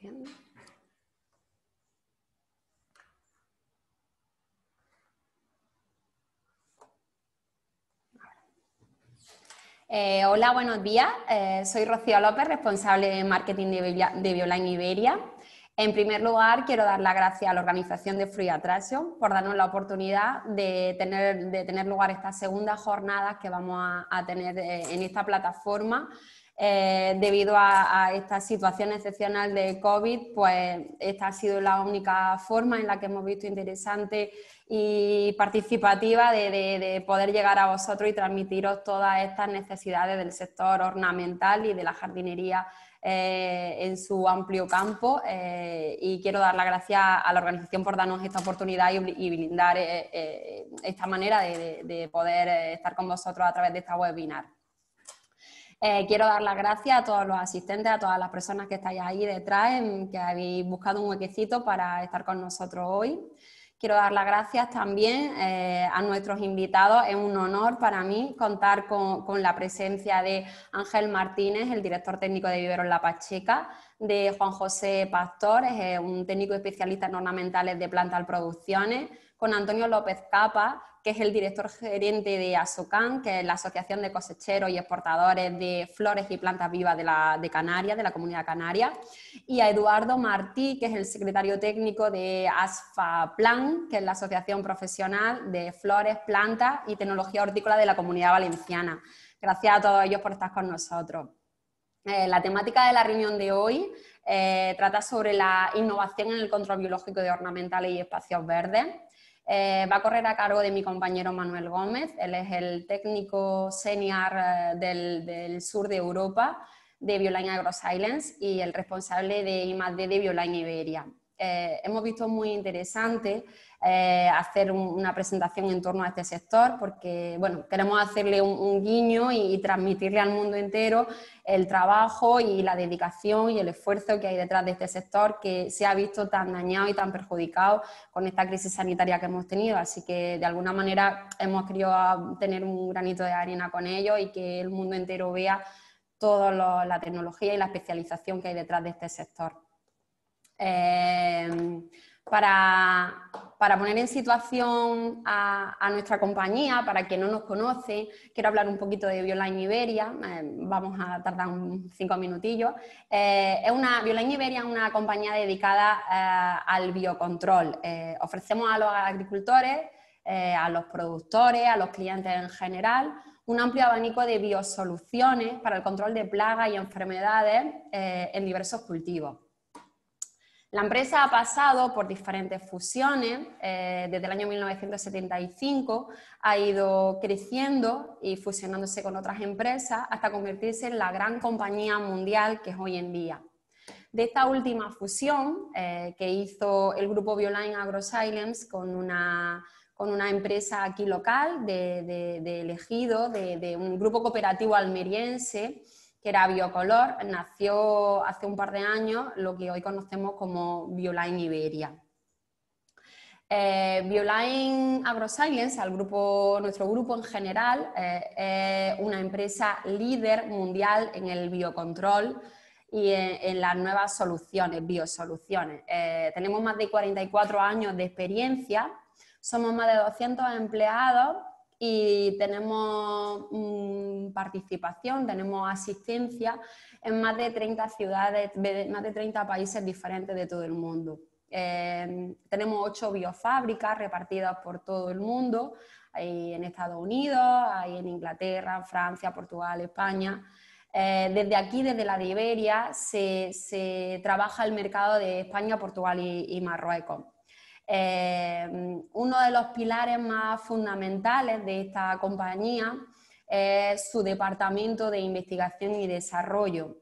compartiendo. Hola, buenos días. Soy Rocío López, responsable de marketing de Bioline Iberia. En primer lugar, quiero dar las gracias a la organización de Fruit Attraction por darnos la oportunidad de tener lugar estas segundas jornadas que vamos a tener en esta plataforma. Debido a esta situación excepcional de COVID, pues esta ha sido la única forma en la que hemos visto interesante y participativa de poder llegar a vosotros y transmitiros todas estas necesidades del sector ornamental y de la jardinería en su amplio campo, y quiero dar las gracias a la organización por darnos esta oportunidad y brindar esta manera de poder estar con vosotros a través de esta webinar. Quiero dar las gracias a todos los asistentes, a todas las personas que estáis ahí detrás, que habéis buscado un huequecito para estar con nosotros hoy. Quiero dar las gracias también a nuestros invitados. Es un honor para mí contar con la presencia de Ángel Martínez, el director técnico de Viveros La Pacheca, de Juan José Pastor, es un técnico especialista en ornamentales de Plantal Producciones, con Antonio López Capa, que es el director gerente de ASOCAN, que es la Asociación de Cosecheros y Exportadores de Flores y Plantas Vivas de Canarias, de la Comunidad Canaria, y a Eduardo Martí, que es el secretario técnico de ASFAPLAN, que es la Asociación Profesional de Flores, Plantas y Tecnología Hortícola de la Comunidad Valenciana. Gracias a todos ellos por estar con nosotros. La temática de la reunión de hoy trata sobre la innovación en el control biológico de ornamentales y espacios verdes. Va a correr a cargo de mi compañero Manuel Gómez. Él es el técnico senior del sur de Europa de Bioline AgroScience y el responsable de I+D de Bioline Iberia. Hemos visto muy interesante hacer una presentación en torno a este sector porque bueno, queremos hacerle un guiño y transmitirle al mundo entero el trabajo y la dedicación y el esfuerzo que hay detrás de este sector, que se ha visto tan dañado y tan perjudicado con esta crisis sanitaria que hemos tenido. Así que de alguna manera hemos querido tener un granito de arena con ellos y que el mundo entero vea toda la tecnología y la especialización que hay detrás de este sector. Para poner en situación a nuestra compañía, para quien no nos conoce, quiero hablar un poquito de Bioline Iberia. Vamos a tardar 5 minutillos. Bioline Iberia es una compañía dedicada al biocontrol. Ofrecemos a los agricultores, a los productores, a los clientes en general, un amplio abanico de biosoluciones para el control de plagas y enfermedades en diversos cultivos. La empresa ha pasado por diferentes fusiones, desde el año 1975 ha ido creciendo y fusionándose con otras empresas hasta convertirse en la gran compañía mundial que es hoy en día. De esta última fusión que hizo el grupo Bioline AgroScience con una empresa aquí local de Ejido, de un grupo cooperativo almeriense, que era Biocolor, nació hace un par de años lo que hoy conocemos como Bioline Iberia. Bioline AgroScience, nuestro grupo en general, es una empresa líder mundial en el biocontrol y en las nuevas soluciones, biosoluciones. Tenemos más de 44 años de experiencia, somos más de 200 empleados y tenemos participación, tenemos asistencia en más de 30 ciudades, más de 30 países diferentes de todo el mundo. Tenemos 8 biofábricas repartidas por todo el mundo, hay en Estados Unidos, hay en Inglaterra, Francia, Portugal, España. Desde aquí, desde la de Iberia, se trabaja el mercado de España, Portugal y Marruecos. Uno de los pilares más fundamentales de esta compañía es su departamento de investigación y desarrollo.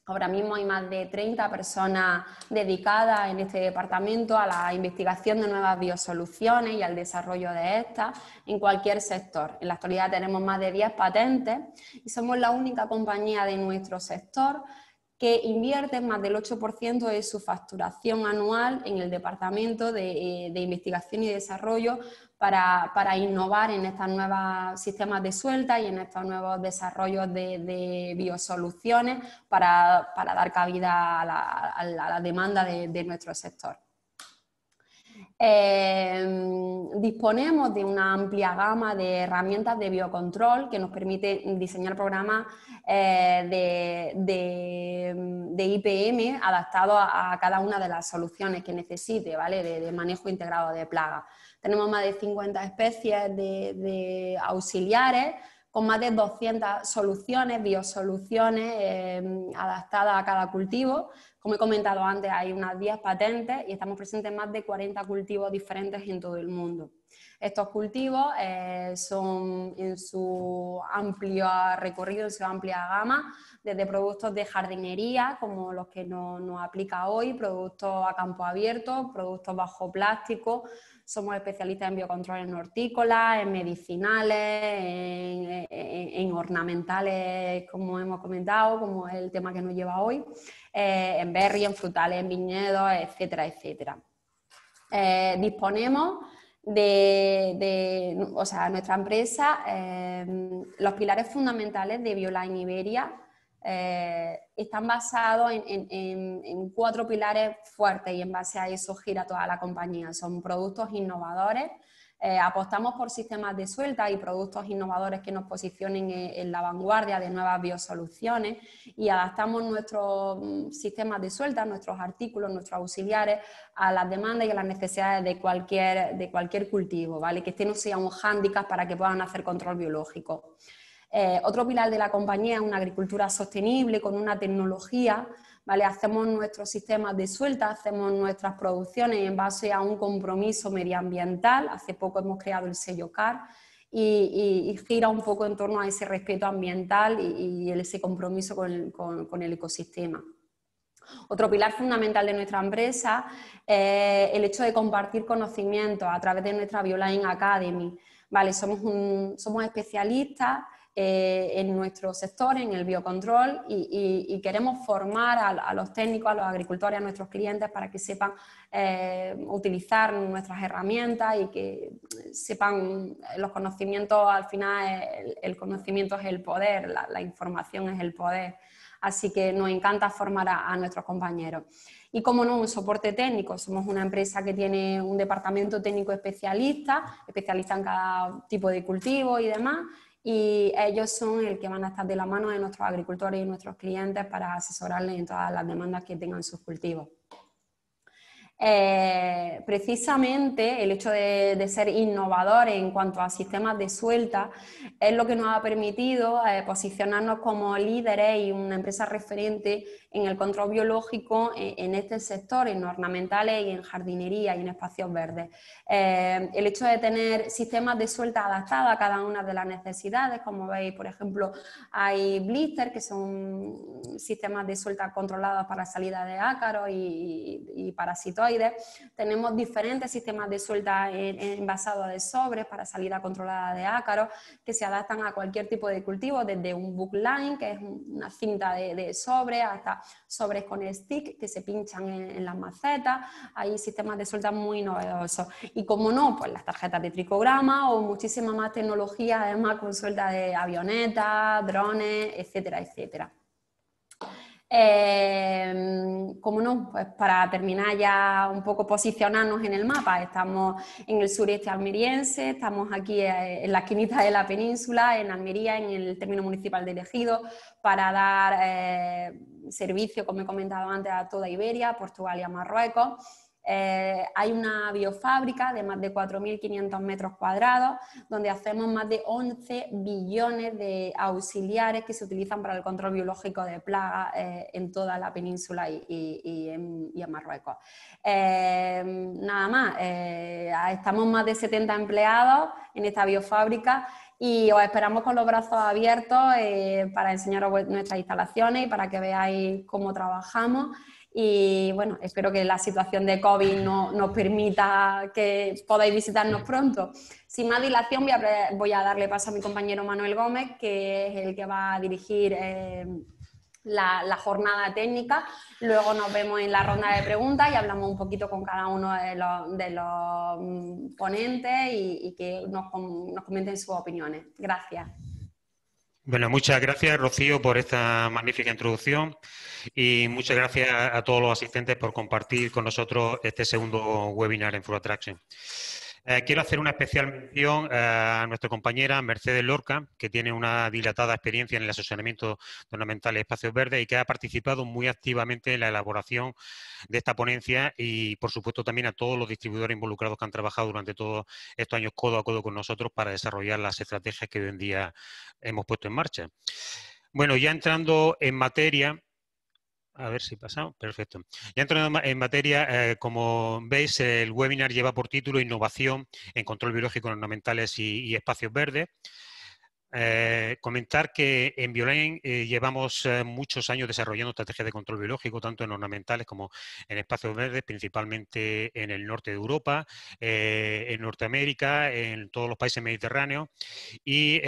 Ahora mismo hay más de 30 personas dedicadas en este departamento a la investigación de nuevas biosoluciones y al desarrollo de estas en cualquier sector. En la actualidad tenemos más de 10 patentes y somos la única compañía de nuestro sector que invierte más del 8% de su facturación anual en el Departamento de Investigación y Desarrollo para innovar en estos nuevos sistemas de suelta y en estos nuevos desarrollos de biosoluciones para dar cabida a la demanda de nuestro sector. Disponemos de una amplia gama de herramientas de biocontrol que nos permite diseñar programas de IPM adaptados a cada una de las soluciones que necesite, ¿vale? De manejo integrado de plagas. Tenemos más de 50 especies de auxiliares con más de 200 soluciones, biosoluciones adaptadas a cada cultivo. Como he comentado antes, hay unas 10 patentes y estamos presentes en más de 40 cultivos diferentes en todo el mundo. Estos cultivos son en su amplio recorrido, en su amplia gama, desde productos de jardinería, como los que nos aplica hoy, productos a campo abierto, productos bajo plástico. Somos especialistas en biocontrol hortícolas, en medicinales, en ornamentales, como hemos comentado, como es el tema que nos lleva hoy, en berry, en frutales, en viñedos, etcétera, etcétera. Disponemos o sea, nuestra empresa, los pilares fundamentales de Bioline Iberia están basados en 4 pilares fuertes y en base a eso gira toda la compañía. Son productos innovadores, apostamos por sistemas de suelta y productos innovadores que nos posicionen en la vanguardia de nuevas biosoluciones y adaptamos nuestros sistemas de suelta, nuestros artículos, nuestros auxiliares a las demandas y a las necesidades de cualquier cultivo, ¿vale? Que este no sea un hándicap para que puedan hacer control biológico. Otro pilar de la compañía es una agricultura sostenible con una tecnología, ¿vale? Hacemos nuestros sistemas de suelta, hacemos nuestras producciones en base a un compromiso medioambiental. Hace poco hemos creado el sello CAR y gira un poco en torno a ese respeto ambiental y ese compromiso con el ecosistema. Otro pilar fundamental de nuestra empresa es el hecho de compartir conocimientos a través de nuestra Bioline Academy, ¿vale? Somos especialistas en nuestro sector, en el biocontrol y queremos formar a los técnicos, a los agricultores, a nuestros clientes para que sepan utilizar nuestras herramientas y que sepan los conocimientos. Al final el conocimiento es el poder, la información es el poder, así que nos encanta formar a nuestros compañeros. Y como no, un soporte técnico, somos una empresa que tiene un departamento técnico especialista en cada tipo de cultivo y demás, y ellos son el que van a estar de la mano de nuestros agricultores y nuestros clientes para asesorarles en todas las demandas que tengan sus cultivos. Precisamente el hecho de ser innovadores en cuanto a sistemas de suelta es lo que nos ha permitido posicionarnos como líderes y una empresa referente en el control biológico en este sector, en ornamentales y en jardinería y en espacios verdes. El hecho de tener sistemas de suelta adaptados a cada una de las necesidades, como veis, por ejemplo, hay blister, que son sistemas de suelta controlados para salida de ácaros y parasitoides. Tenemos diferentes sistemas de suelta envasados de sobres para salida controlada de ácaros que se adaptan a cualquier tipo de cultivo, desde un book line, que es una cinta de sobre, hasta sobres con stick que se pinchan en las macetas. Hay sistemas de suelta muy novedosos. Y como no, pues las tarjetas de tricograma o muchísima más tecnología, además con suelta de avionetas, drones, etcétera, etcétera. Como no, pues para terminar ya un poco posicionarnos en el mapa, estamos en el sureste almeriense, estamos aquí en la esquinita de la península, en Almería, en el término municipal de Ejido, para dar servicio, como he comentado antes, a toda Iberia, Portugal y a Marruecos. Hay una biofábrica de más de 4.500 metros cuadrados donde hacemos más de 11 billones de auxiliares que se utilizan para el control biológico de plagas en toda la península y en Marruecos. Nada más, estamos más de 70 empleados en esta biofábrica y os esperamos con los brazos abiertos para enseñaros nuestras instalaciones y para que veáis cómo trabajamos. Y bueno, espero que la situación de COVID nos permita que podáis visitarnos pronto. Sin más dilación voy a darle paso a mi compañero Manuel Gómez, que es el que va a dirigir la jornada técnica. Luego nos vemos en la ronda de preguntas y hablamos un poquito con cada uno de los ponentes y que nos comenten sus opiniones. Gracias. Bueno, muchas gracias, Rocío, por esta magnífica introducción y muchas gracias a todos los asistentes por compartir con nosotros este segundo webinar en Fruit Attraction. Quiero hacer una especial mención a nuestra compañera Mercedes Lorca, que tiene una dilatada experiencia en el asesoramiento de ornamentales y espacios verdes y que ha participado muy activamente en la elaboración de esta ponencia y, por supuesto, también a todos los distribuidores involucrados que han trabajado durante todos estos años codo a codo con nosotros para desarrollar las estrategias que hoy en día hemos puesto en marcha. Bueno, ya entrando en materia, a ver si pasa, perfecto. Ya entrando en materia, como veis, el webinar lleva por título Innovación en control biológico en ornamentales y espacios verdes. Comentar que en Bioline llevamos muchos años desarrollando estrategias de control biológico, tanto en ornamentales como en espacios verdes, principalmente en el norte de Europa, en Norteamérica, en todos los países mediterráneos. Y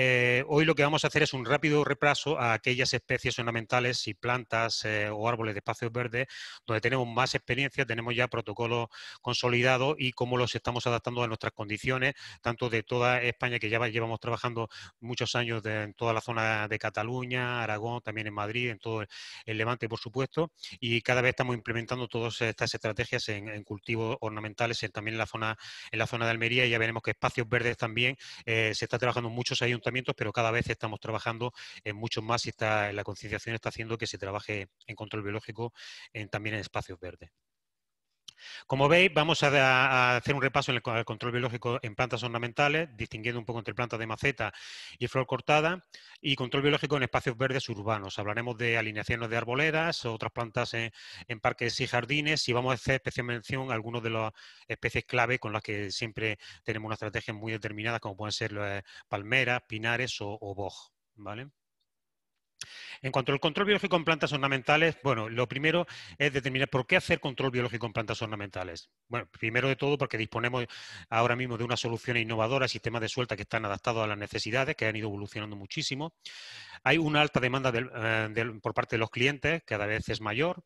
hoy lo que vamos a hacer es un rápido repaso a aquellas especies ornamentales y plantas o árboles de espacios verdes donde tenemos más experiencia, tenemos ya protocolos consolidados y cómo los estamos adaptando a nuestras condiciones, tanto de toda España, que ya llevamos trabajando muchos años en toda la zona de Cataluña, Aragón, también en Madrid, en todo el Levante, por supuesto, y cada vez estamos implementando todas estas estrategias en cultivos ornamentales, también en la zona de Almería, y ya veremos que espacios verdes también se está trabajando en muchos ayuntamientos, pero cada vez estamos trabajando en muchos más y la concienciación está haciendo que se trabaje en control biológico también en espacios verdes. Como veis, vamos a hacer un repaso en el control biológico en plantas ornamentales, distinguiendo un poco entre plantas de maceta y flor cortada, y control biológico en espacios verdes urbanos. Hablaremos de alineaciones de arboledas, otras plantas en parques y jardines, y vamos a hacer especial mención a algunas de las especies clave con las que siempre tenemos una estrategia muy determinada, como pueden ser palmeras, pinares o boj, ¿vale? En cuanto al control biológico en plantas ornamentales, bueno, lo primero es determinar por qué hacer control biológico en plantas ornamentales. Bueno, primero de todo porque disponemos ahora mismo de unas soluciones innovadoras, sistemas de suelta que están adaptados a las necesidades, que han ido evolucionando muchísimo. Hay una alta demanda por parte de los clientes, cada vez es mayor.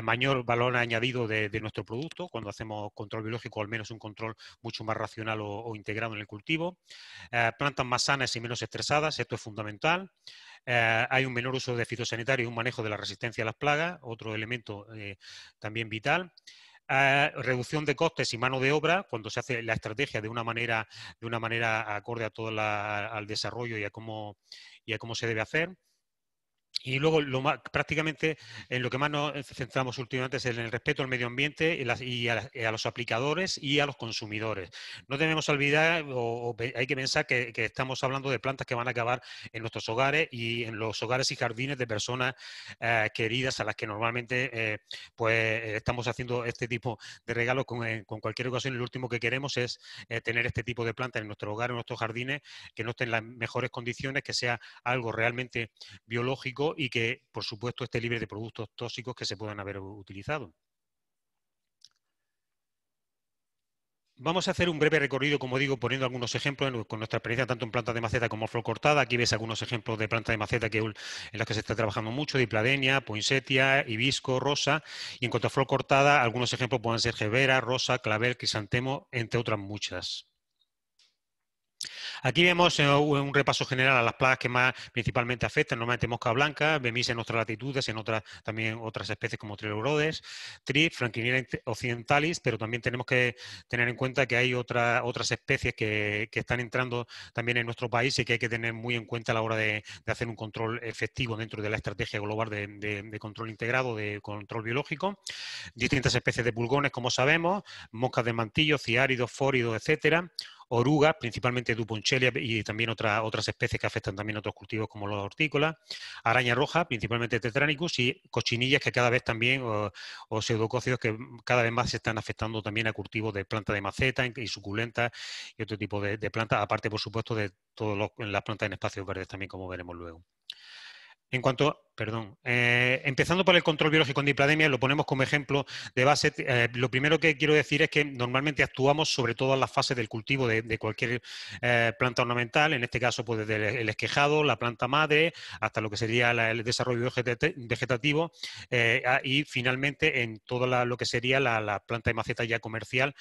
Mayor valor añadido de nuestro producto cuando hacemos control biológico, o al menos un control mucho más racional o integrado en el cultivo. Plantas más sanas y menos estresadas, esto es fundamental. Hay un menor uso de fitosanitario y un manejo de la resistencia a las plagas, otro elemento también vital. Reducción de costes y mano de obra cuando se hace la estrategia de una manera acorde a todo al desarrollo y a cómo se debe hacer. Y luego, prácticamente, en lo que más nos centramos últimamente es en el respeto al medio ambiente y a los aplicadores y a los consumidores. No debemos olvidar, hay que pensar que estamos hablando de plantas que van a acabar en nuestros hogares y en los hogares y jardines de personas queridas a las que normalmente pues estamos haciendo este tipo de regalos con cualquier ocasión. Lo último que queremos es tener este tipo de plantas en nuestro hogar, en nuestros jardines, que no estén en las mejores condiciones, que sea algo realmente biológico y que, por supuesto, esté libre de productos tóxicos que se puedan haber utilizado. Vamos a hacer un breve recorrido, como digo, poniendo algunos ejemplos con nuestra experiencia tanto en plantas de maceta como en flor cortada. Aquí ves algunos ejemplos de plantas de maceta en las que se está trabajando mucho: dipladenia, poinsettia, hibisco, rosa. Y en cuanto a flor cortada, algunos ejemplos pueden ser jevera, rosa, clavel, crisantemo, entre otras muchas. Aquí vemos un repaso general a las plagas que más principalmente afectan, normalmente mosca blanca, bemis en otras latitudes, también otras especies como Trilobites, Thrips, Frankliniella occidentalis, pero también tenemos que tener en cuenta que hay otras especies que están entrando también en nuestro país y que hay que tener muy en cuenta a la hora de hacer un control efectivo dentro de la estrategia global de control integrado, de control biológico. Distintas especies de pulgones, como sabemos, moscas de mantillo, ciáridos, fóridos, etcétera. Orugas, principalmente Duponchelia, y también otras especies que afectan también a otros cultivos como los hortícolas. Araña roja, principalmente Tetranicus, y cochinillas que cada vez también, o pseudocócidos que cada vez más se están afectando también a cultivos de plantas de maceta y suculentas y otro tipo de plantas, aparte, por supuesto, de todas las plantas en espacios verdes también, como veremos luego. En cuanto Perdón. Empezando por el control biológico en diplademia, lo ponemos como ejemplo de base. Lo primero que quiero decir es que normalmente actuamos sobre todas las fases del cultivo de cualquier planta ornamental, en este caso pues desde el esquejado, la planta madre, hasta lo que sería el desarrollo vegetativo y finalmente en todo lo que sería la planta de maceta ya comercial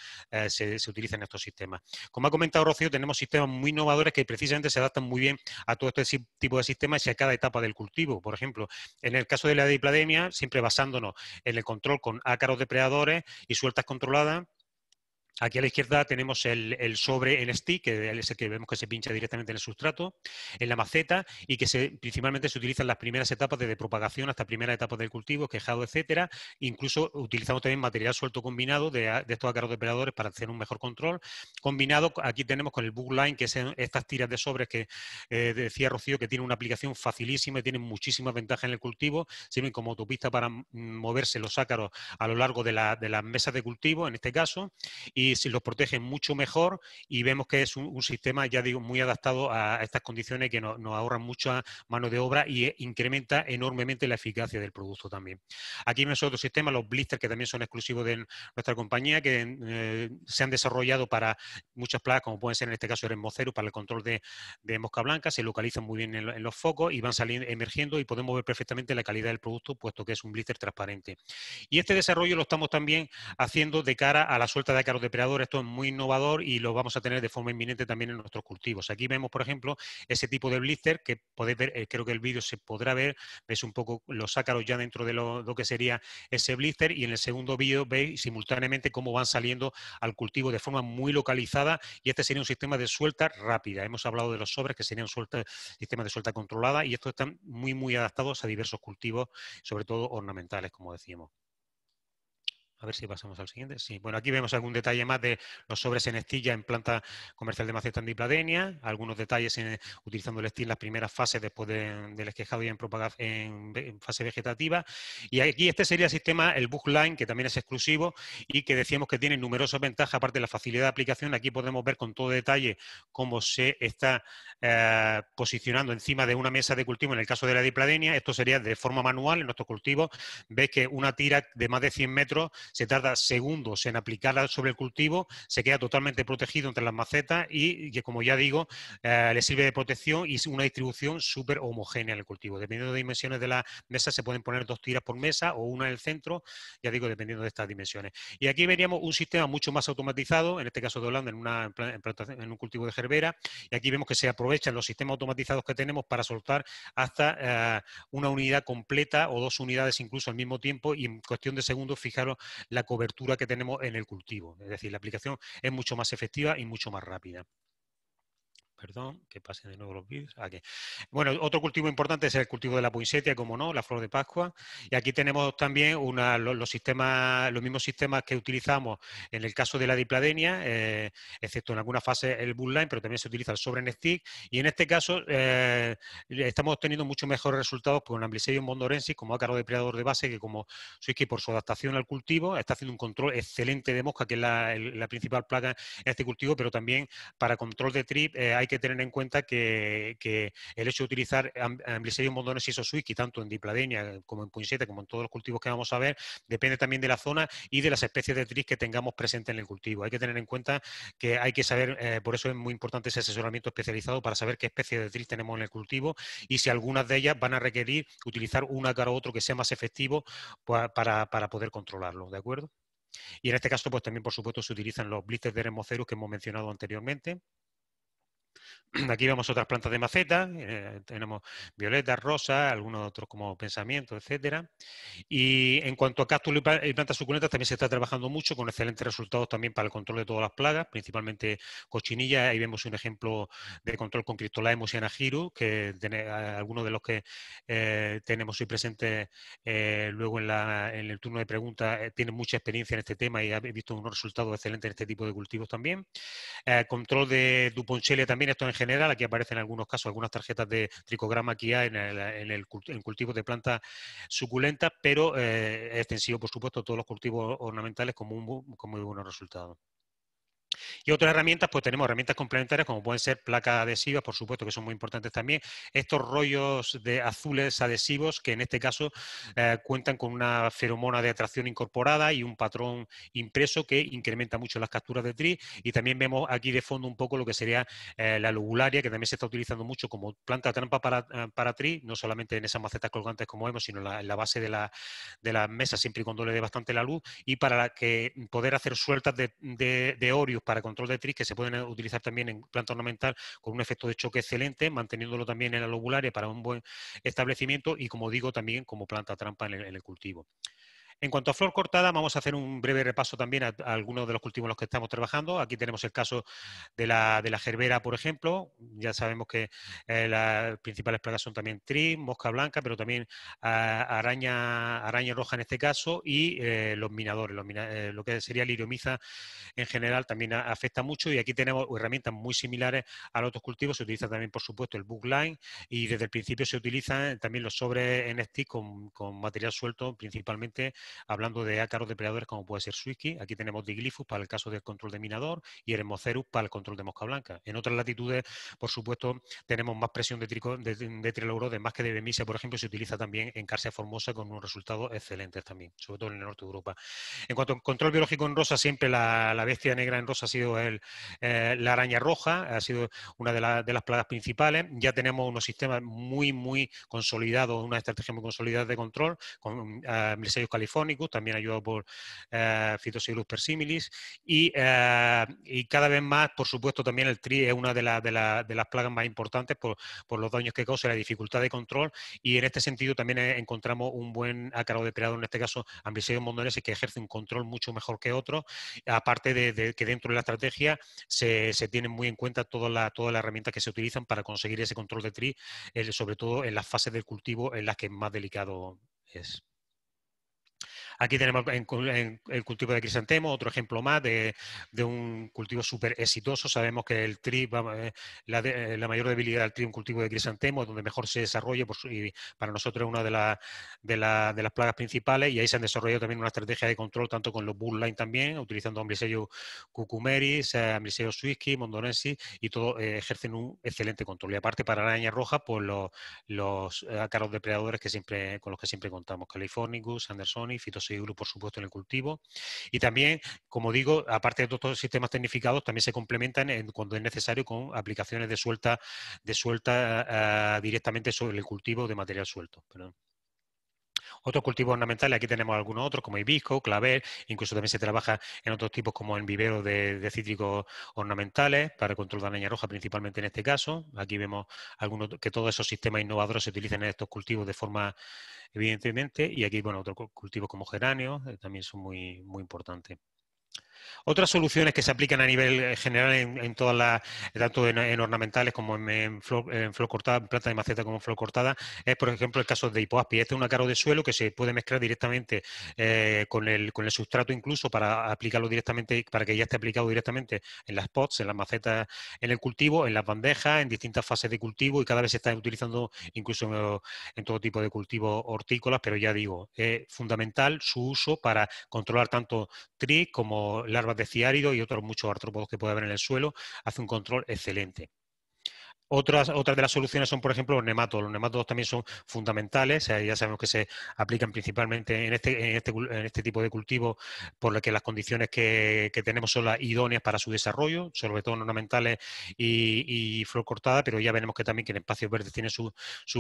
se utilizan estos sistemas. Como ha comentado Rocío, tenemos sistemas muy innovadores que precisamente se adaptan muy bien a todo este tipo de sistemas y a cada etapa del cultivo. Por ejemplo, en el caso de la diplademia, siempre basándonos en el control con ácaros depredadores y sueltas controladas. Aquí a la izquierda tenemos el sobre en stick, que es el que vemos que se pincha directamente en el sustrato, en la maceta, y que principalmente se utilizan las primeras etapas de propagación hasta primera etapa del cultivo, quejado, etcétera. Incluso utilizamos también material suelto combinado de estos ácaros depredadores para hacer un mejor control. Combinado, aquí tenemos con el bug line, que son estas tiras de sobres que decía Rocío, que tiene una aplicación facilísima y tienen muchísimas ventajas en el cultivo, sirven como autopista para moverse los ácaros a lo largo de las mesas de cultivo, en este caso, y si los protegen mucho mejor, y vemos que es un sistema, ya digo, muy adaptado a estas condiciones, que nos ahorran mucha mano de obra y incrementa enormemente la eficacia del producto también. Aquí vemos otro sistema, los blisters, que también son exclusivos de nuestra compañía, que se han desarrollado para muchas plagas, como pueden ser en este caso el mosquero, para el control de mosca blanca, se localizan muy bien en los focos y van saliendo, emergiendo, y podemos ver perfectamente la calidad del producto, puesto que es un blister transparente. Y este desarrollo lo estamos también haciendo de cara a la suelta de ácaros depredadores. Esto es muy innovador y lo vamos a tener de forma inminente también en nuestros cultivos. Aquí vemos, por ejemplo, ese tipo de blister que podéis ver, creo que el vídeo se podrá ver, ves un poco los ácaros ya dentro de lo que sería ese blister, y en el segundo vídeo veis simultáneamente cómo van saliendo al cultivo de forma muy localizada, y este sería un sistema de suelta rápida. Hemos hablado de los sobres, que serían sistemas de suelta controlada, y estos están muy adaptados a diversos cultivos, sobre todo ornamentales, como decíamos. A ver si pasamos al siguiente. Sí, bueno, aquí vemos algún detalle más de los sobres en estilla en planta comercial de maceta en dipladenia, algunos detalles utilizando el estilo en las primeras fases después del esquejado y en fase vegetativa. Y aquí este sería el sistema, el bug line, que también es exclusivo y que decíamos que tiene numerosas ventajas, aparte de la facilidad de aplicación. Aquí podemos ver con todo detalle cómo se está posicionando encima de una mesa de cultivo en el caso de la dipladenia. Esto sería de forma manual en nuestro cultivo. Veis que una tira de más de 100 metros se tarda segundos en aplicarla sobre el cultivo, se queda totalmente protegido entre las macetas y que, como ya digo, le sirve de protección y es una distribución súper homogénea en el cultivo. Dependiendo de dimensiones de la mesa, se pueden poner 2 tiras por mesa o una en el centro, ya digo, dependiendo de estas dimensiones. Y aquí veríamos un sistema mucho más automatizado, en este caso de Holanda, en un cultivo de gerbera, y aquí vemos que se aprovechan los sistemas automatizados que tenemos para soltar hasta una unidad completa o 2 unidades incluso al mismo tiempo, y en cuestión de segundos, fijaros la cobertura que tenemos en el cultivo. Es decir, la aplicación es mucho más efectiva y mucho más rápida. Perdón, que pasen de nuevo los vídeos. Aquí. Bueno, otro cultivo importante es el cultivo de la poinsettia, como no, la flor de Pascua. Y aquí tenemos también los mismos sistemas que utilizamos en el caso de la dipladenia, excepto en alguna fase el bullline, pero también se utiliza el sobre en stick. Y en este caso estamos obteniendo mucho mejores resultados con Amblysserium bondorensis como ácaro depredador de base, que como Swicky, por su adaptación al cultivo, está haciendo un control excelente de mosca, que es la principal plaga en este cultivo, pero también para control de trip hay que tener en cuenta que el hecho de utilizar Amblysserium bondorensis o Swicky, tanto en dipladenia como en poinsettia, como en todos los cultivos que vamos a ver, depende también de la zona y de las especies de trip que tengamos presentes en el cultivo. Hay que tener en cuenta que hay que saber, por eso es muy importante ese asesoramiento especializado para saber qué especies de trip tenemos en el cultivo y si algunas de ellas van a requerir utilizar un ácaro u otro que sea más efectivo para poder controlarlo, ¿de acuerdo? Y en este caso, pues también, por supuesto, se utilizan los blisters de Eremmocerus que hemos mencionado anteriormente. Aquí vemos otras plantas de maceta, tenemos violetas, rosas, algunos otros como pensamiento, etcétera. Y en cuanto a cactus y plantas suculentas, también se está trabajando mucho con excelentes resultados también para el control de todas las plagas, principalmente cochinilla. Ahí vemos un ejemplo de control con Cryptolaemus y Anagiru, que algunos de los que tenemos hoy presentes luego en el turno de preguntas tienen mucha experiencia en este tema y han visto unos resultados excelentes en este tipo de cultivos también. Control de Duponchelia también, esto en general, aquí aparecen en algunos casos algunas tarjetas de tricograma que hay en cultivos de plantas suculentas, pero es extensivo, por supuesto, a todos los cultivos ornamentales con muy buenos resultados. Y otras herramientas, pues tenemos herramientas complementarias como pueden ser placas adhesivas, por supuesto que son muy importantes también. Estos rollos de azules adhesivos que en este caso cuentan con una feromona de atracción incorporada y un patrón impreso que incrementa mucho las capturas de TRI. Y también vemos aquí de fondo un poco lo que sería la lobularia, que también se está utilizando mucho como planta trampa para TRI, no solamente en esas macetas colgantes como vemos, sino en la base de la mesa, siempre y cuando le dé bastante la luz, y para que poder hacer sueltas de Orius para control de tris que se pueden utilizar también en planta ornamental con un efecto de choque excelente, manteniéndolo también en la lobularia para un buen establecimiento y, como digo, también como planta trampa en el cultivo. En cuanto a flor cortada, vamos a hacer un breve repaso también a algunos de los cultivos en los que estamos trabajando. Aquí tenemos el caso de la gerbera, por ejemplo. Ya sabemos que las principales plagas son también tris, mosca blanca, pero también araña roja en este caso y los minadores. Lo que sería liriomiza en general también afecta mucho, y aquí tenemos herramientas muy similares a los otros cultivos. Se utiliza también, por supuesto, el bookline, y desde el principio se utilizan también los sobres en stick con material suelto, principalmente hablando de ácaros depredadores como puede ser Swisky. Aquí tenemos Diglyphus para el caso del control de minador y Eremocerus para el control de mosca blanca. En otras latitudes, por supuesto, tenemos más presión de trilaurodes, más que de Bemisia, por ejemplo, se utiliza también en Carsia formosa con unos resultados excelentes también, sobre todo en el norte de Europa. En cuanto a control biológico en rosa, siempre la bestia negra en rosa ha sido la araña roja, ha sido una de las plagas principales. Ya tenemos unos sistemas muy consolidados, una estrategia muy consolidada de control, con Milesius californicus, también ayudado por Phytoceylus persimilis, y cada vez más, por supuesto, también el TRI es una de las plagas más importantes por los daños que causa y la dificultad de control, y en este sentido también encontramos un buen ácaro depredador, en este caso Amblyseus mondorensis, que ejerce un control mucho mejor que otros, aparte de que dentro de la estrategia se tienen muy en cuenta todas las herramientas que se utilizan para conseguir ese control de TRI, sobre todo en las fases del cultivo en las que más delicado es. Aquí tenemos el cultivo de crisantemo, otro ejemplo más de un cultivo súper exitoso. Sabemos que el TRI, la mayor debilidad del TRI es un cultivo de crisantemo, donde mejor se desarrolla, y para nosotros es una de las plagas principales, y ahí se han desarrollado también una estrategia de control, tanto con los bullline también, utilizando Amblyseus cucumeris, Amblyseus swisky, mondorensis, y todos ejercen un excelente control. Y aparte, para araña roja, pues los ácaros depredadores con los que siempre contamos, Californicus, Andersoni, Phytoceylus, por supuesto, en el cultivo. Y también, como digo, aparte de todos los sistemas tecnificados, también se complementan cuando es necesario con aplicaciones de suelta directamente sobre el cultivo de material suelto. Perdón. Otros cultivos ornamentales, aquí tenemos algunos otros como hibisco, clavel, incluso también se trabaja en otros tipos como en viveros de cítricos ornamentales para el control de araña roja, principalmente en este caso. Aquí vemos que todos esos sistemas innovadores se utilizan en estos cultivos de forma evidentemente, y aquí, bueno, otros cultivos como geranios también son muy importantes. Otras soluciones que se aplican a nivel general en todas tanto en ornamentales como en flor cortada, en planta de maceta como en flor cortada, es, por ejemplo, el caso de hipoaspis. Este es un ácaro de suelo que se puede mezclar directamente con el sustrato, incluso para aplicarlo directamente, para que ya esté aplicado directamente en las pots, en las macetas, en el cultivo, en las bandejas, en distintas fases de cultivo, y cada vez se está utilizando incluso en todo tipo de cultivos hortícolas, pero ya digo, es fundamental su uso para controlar tanto TRIS como larvas de ciárido y otros muchos artrópodos que puede haber en el suelo. Hace un control excelente. Otras de las soluciones son, por ejemplo, los nematodos. Los nematodos también son fundamentales. Ya sabemos que se aplican principalmente en este tipo de cultivo, por lo que las condiciones que tenemos son las idóneas para su desarrollo, sobre todo en ornamentales y flor cortada, pero ya veremos que también que en espacios verdes tiene su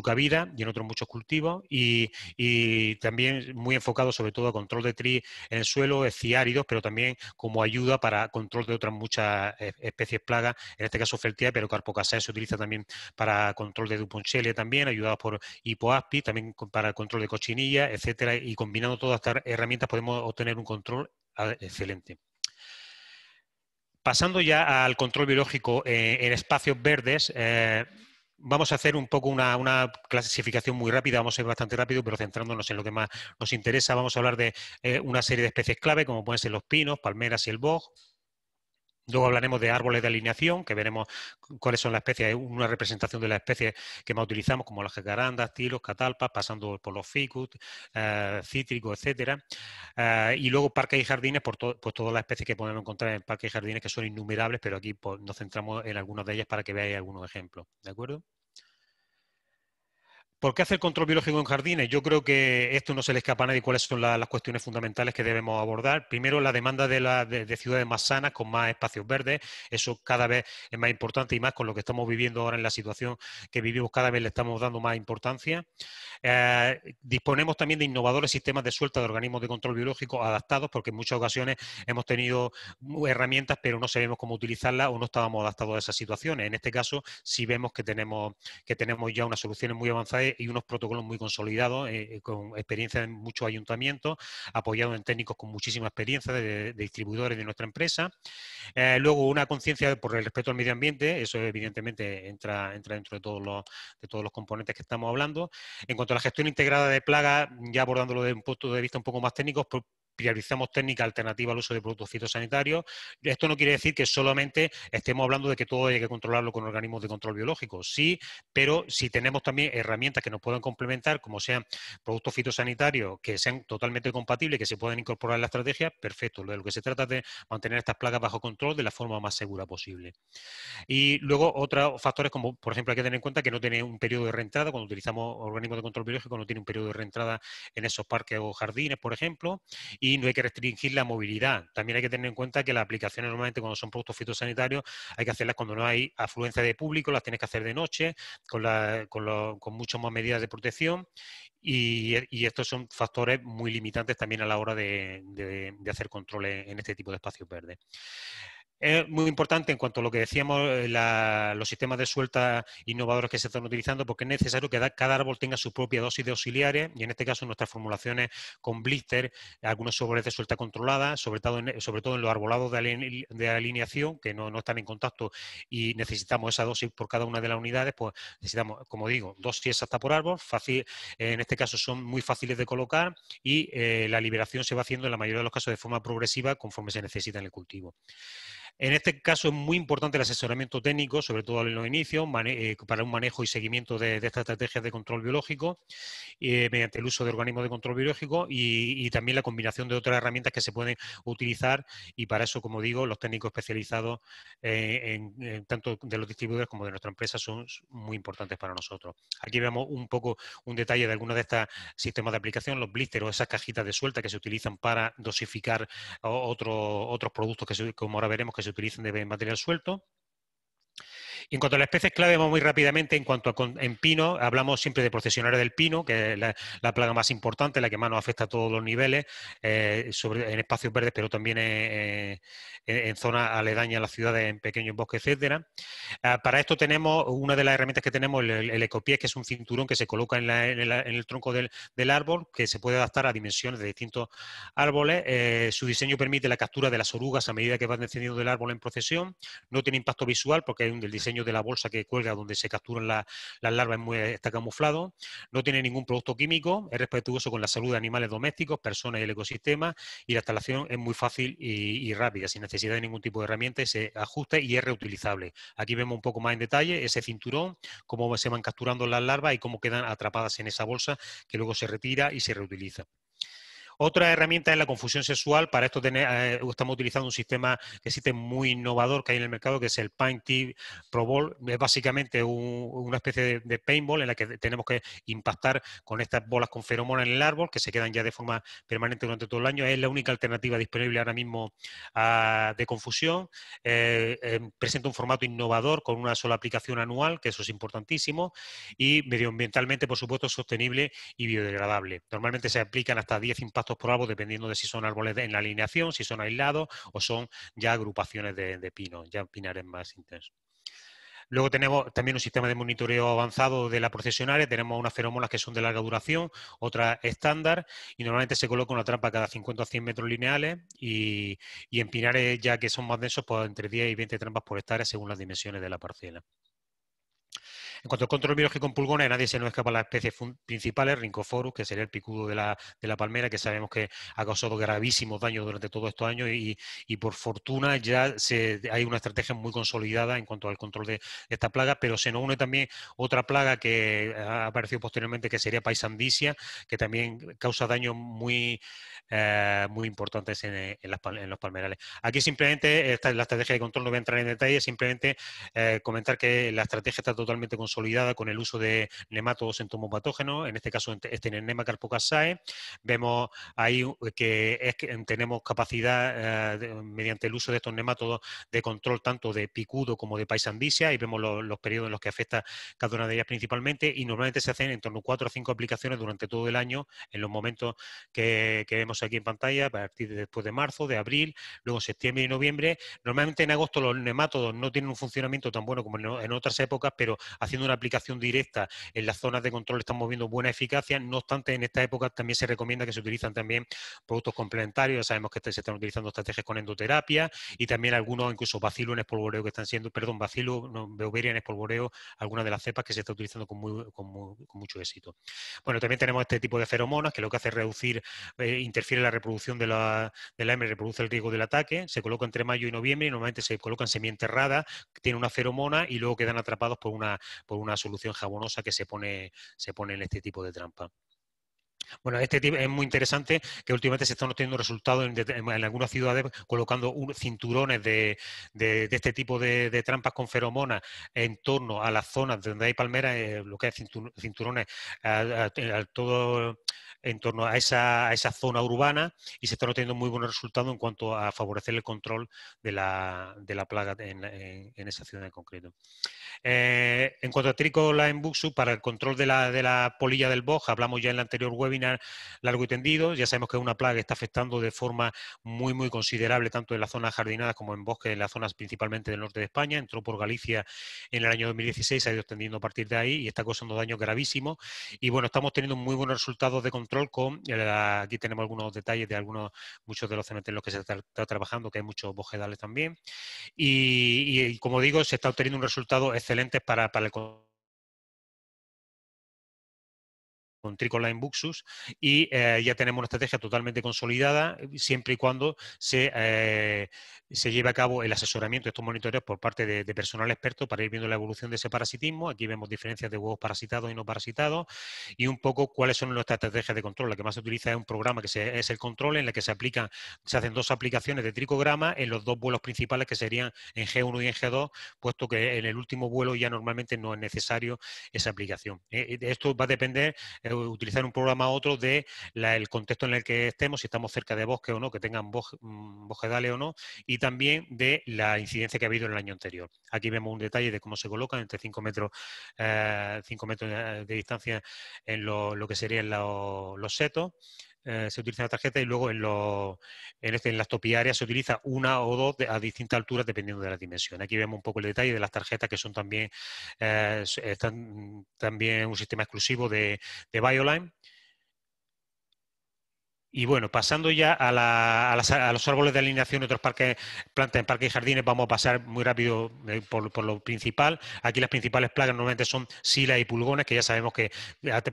cabida, y en otros muchos cultivos, y también muy enfocado sobre todo a control de TRI en el suelo, ciáridos, pero también como ayuda para control de otras muchas especies plagas, en este caso Feltia, pero Carpocasae se utiliza también para control de Duponchelia también, ayudados por hipoaspis, también para el control de cochinilla, etcétera, y combinando todas estas herramientas podemos obtener un control excelente. Pasando ya al control biológico en espacios verdes, vamos a hacer un poco una clasificación muy rápida, vamos a ir bastante rápido, pero centrándonos en lo que más nos interesa. Vamos a hablar de una serie de especies clave, como pueden ser los pinos, palmeras y el boj. Luego hablaremos de árboles de alineación, que veremos cuáles son las especies, una representación de las especies que más utilizamos, como las jacarandas, tilos, catalpas, pasando por los ficus, cítricos, etcétera. Y luego parques y jardines, pues todas las especies que podemos encontrar en parques y jardines, que son innumerables, pero aquí pues, nos centramos en algunas de ellas para que veáis algunos ejemplos. ¿De acuerdo? ¿Por qué hacer control biológico en jardines? Yo creo que esto no se le escapa a nadie cuáles son las cuestiones fundamentales que debemos abordar. Primero, la demanda de ciudades más sanas, con más espacios verdes. Eso cada vez es más importante y más con lo que estamos viviendo ahora en la situación que vivimos, cada vez le estamos dando más importancia. Disponemos también de innovadores sistemas de suelta de organismos de control biológico adaptados, porque en muchas ocasiones hemos tenido herramientas, pero no sabemos cómo utilizarlas o no estábamos adaptados a esas situaciones. En este caso, sí vemos que tenemos ya unas soluciones muy avanzadas y unos protocolos muy consolidados, con experiencia en muchos ayuntamientos, apoyados en técnicos con muchísima experiencia de distribuidores de nuestra empresa. Luego, una conciencia por el respeto al medio ambiente, eso evidentemente entra dentro de todos los componentes que estamos hablando. En cuanto a la gestión integrada de plagas, ya abordándolo desde un punto de vista un poco más técnico, priorizamos técnicas alternativas al uso de productos fitosanitarios. Esto no quiere decir que solamente estemos hablando de que todo hay que controlarlo con organismos de control biológico. Sí, pero si tenemos también herramientas que nos puedan complementar, como sean productos fitosanitarios que sean totalmente compatibles, que se puedan incorporar en la estrategia, perfecto. De lo que se trata es de mantener estas plagas bajo control de la forma más segura posible. Y luego otros factores como, por ejemplo, hay que tener en cuenta que no tiene un periodo de reentrada, cuando utilizamos organismos de control biológico no tiene un periodo de reentrada en esos parques o jardines, por ejemplo, y no hay que restringir la movilidad. También hay que tener en cuenta que las aplicaciones normalmente cuando son productos fitosanitarios hay que hacerlas cuando no hay afluencia de público, las tienes que hacer de noche, con muchas más medidas de protección, y estos son factores muy limitantes también a la hora de hacer controles en este tipo de espacios verdes. Es muy importante en cuanto a lo que decíamos, los sistemas de suelta innovadores que se están utilizando, porque es necesario que cada árbol tenga su propia dosis de auxiliares, y en este caso nuestras formulaciones con blister, algunos sobres de suelta controlada, sobre todo en los arbolados de alineación, que no están en contacto y necesitamos esa dosis por cada una de las unidades, pues necesitamos, como digo, dosis exacta por árbol, fácil, en este caso son muy fáciles de colocar y la liberación se va haciendo en la mayoría de los casos de forma progresiva conforme se necesita en el cultivo. En este caso es muy importante el asesoramiento técnico, sobre todo en los inicios, para un manejo y seguimiento de estas estrategias de control biológico, mediante el uso de organismos de control biológico y también la combinación de otras herramientas que se pueden utilizar, y para eso, como digo, los técnicos especializados tanto de los distribuidores como de nuestra empresa son muy importantes para nosotros. Aquí vemos un poco un detalle de algunos de estos sistemas de aplicación, los blisters o esas cajitas de suelta que se utilizan para dosificar otros productos como ahora veremos, que se utilicen de material suelto. Y en cuanto a las especies clave, vamos muy rápidamente. En pino, hablamos siempre de procesionarios del pino, que es la plaga más importante, la que más nos afecta a todos los niveles, en espacios verdes, pero también en zonas aledañas a las ciudades, en pequeños bosques, etcétera. Para esto tenemos, una de las herramientas que tenemos, el ecopiés, que es un cinturón que se coloca en el tronco del árbol, que se puede adaptar a dimensiones de distintos árboles. Su diseño permite la captura de las orugas a medida que van descendiendo del árbol en procesión. No tiene impacto visual porque hay el diseño de la bolsa que cuelga donde se capturan las larvas está camuflado. No tiene ningún producto químico, es respetuoso con la salud de animales domésticos, personas y el ecosistema, y la instalación es muy fácil y rápida, sin necesidad de ningún tipo de herramienta, se ajusta y es reutilizable. Aquí vemos un poco más en detalle ese cinturón, cómo se van capturando las larvas y cómo quedan atrapadas en esa bolsa que luego se retira y se reutiliza. Otra herramienta es la confusión sexual. Para esto estamos utilizando un sistema que existe muy innovador que hay en el mercado, que es el Paint Tip Pro Ball. Es básicamente una especie de paintball en la que tenemos que impactar con estas bolas con feromonas en el árbol, que se quedan ya de forma permanente durante todo el año. Es la única alternativa disponible ahora mismo de confusión. Presenta un formato innovador con una sola aplicación anual, que eso es importantísimo, y medioambientalmente, por supuesto, sostenible y biodegradable. Normalmente se aplican hasta 10 impactos por árbol, dependiendo de si son árboles en la alineación, si son aislados o son ya agrupaciones de pinos, ya pinares más intensos. Luego tenemos también un sistema de monitoreo avanzado de la procesionaria. Tenemos unas feromonas que son de larga duración, otras estándar, y normalmente se coloca una trampa cada 50 o 100 metros lineales, y en pinares ya que son más densos, pues entre 10 y 20 trampas por hectárea según las dimensiones de la parcela. En cuanto al control biológico en pulgones, a nadie se nos escapa las especies principales, Rhynchophorus, que sería el picudo de la palmera, que sabemos que ha causado gravísimos daños durante todos estos años y por fortuna ya hay una estrategia muy consolidada en cuanto al control de esta plaga, pero se nos une también otra plaga que ha aparecido posteriormente, que sería Paisandisia, que también causa daños muy importantes en los palmerales. Aquí simplemente la estrategia de control, no voy a entrar en detalle, simplemente comentar que la estrategia está totalmente consolidada con el uso de nemátodos entomopatógenos, en este caso este Nennema carpocassae. Vemos ahí que tenemos capacidad mediante el uso de estos nemátodos de control tanto de picudo como de Paisandisia, y vemos los periodos en los que afecta cada una de ellas principalmente, y normalmente se hacen en torno a 4 o 5 aplicaciones durante todo el año en los momentos que vemos aquí en pantalla, a partir de después de marzo, de abril, luego septiembre y noviembre. Normalmente en agosto los nemátodos no tienen un funcionamiento tan bueno como en otras épocas, pero haciendo una aplicación directa en las zonas de control estamos viendo buena eficacia. No obstante, en esta época también se recomienda que se utilizan también productos complementarios. Ya sabemos que se están utilizando estrategias con endoterapia y también algunos, incluso bacilo en espolvoreo, que están siendo, perdón, bacilo, no, Beauveria en espolvoreo, algunas de las cepas que se está utilizando con mucho éxito. Bueno, también tenemos este tipo de feromonas que lo que hace es reducir, interfiere en la reproducción de la hembra y reproduce el riesgo del ataque. Se coloca entre mayo y noviembre y normalmente se colocan semienterradas, tiene una feromona y luego quedan atrapados por una solución jabonosa que se pone en este tipo de trampa. Bueno, este tipo es muy interesante, que últimamente se están obteniendo resultados en algunas ciudades colocando cinturones de este tipo de trampas con feromonas en torno a las zonas donde hay palmeras, lo que es cinturones todo en torno a esa zona urbana, y se están obteniendo muy buenos resultados en cuanto a favorecer el control de la plaga en esa ciudad en concreto. En cuanto a Tricholine buxus, para el control de la polilla del boj, hablamos ya en el anterior webinar largo y tendido. Ya sabemos que es una plaga que está afectando de forma muy considerable tanto en las zonas jardinadas como en bosques, en las zonas principalmente del norte de España. Entró por Galicia en el año 2016, se ha ido extendiendo a partir de ahí y está causando daños gravísimos. Y bueno, estamos teniendo muy buenos resultados de control aquí tenemos algunos detalles de muchos de los cementerios en los que se está trabajando, que hay muchos bojedales también. Y como digo, se está obteniendo un resultado excelente para el con Tricholine buxus, y ya tenemos una estrategia totalmente consolidada siempre y cuando se lleve a cabo el asesoramiento de estos monitoreos por parte de personal experto para ir viendo la evolución de ese parasitismo. Aquí vemos diferencias de huevos parasitados y no parasitados y un poco cuáles son nuestras estrategias de control. La que más se utiliza es un programa que es el control, en el que se hacen 2 aplicaciones de tricograma en los 2 vuelos principales, que serían en G1 y en G2, puesto que en el último vuelo ya normalmente no es necesario esa aplicación. Esto va a depender utilizar un programa u otro de el contexto en el que estemos, si estamos cerca de bosque o no, que tengan bojedales o no, y también de la incidencia que ha habido en el año anterior. Aquí vemos un detalle de cómo se colocan entre 5 metros de distancia en lo que serían los setos. Se utiliza la tarjeta, y luego en las topiarias se utiliza una o dos a distintas alturas dependiendo de la dimensión. Aquí vemos un poco el detalle de las tarjetas, que son también están también un sistema exclusivo de BioLine. Y bueno, pasando ya a los árboles de alineación de otros plantas en parques y jardines, vamos a pasar muy rápido por lo principal. Aquí las principales plagas normalmente son sila y pulgones, que ya sabemos que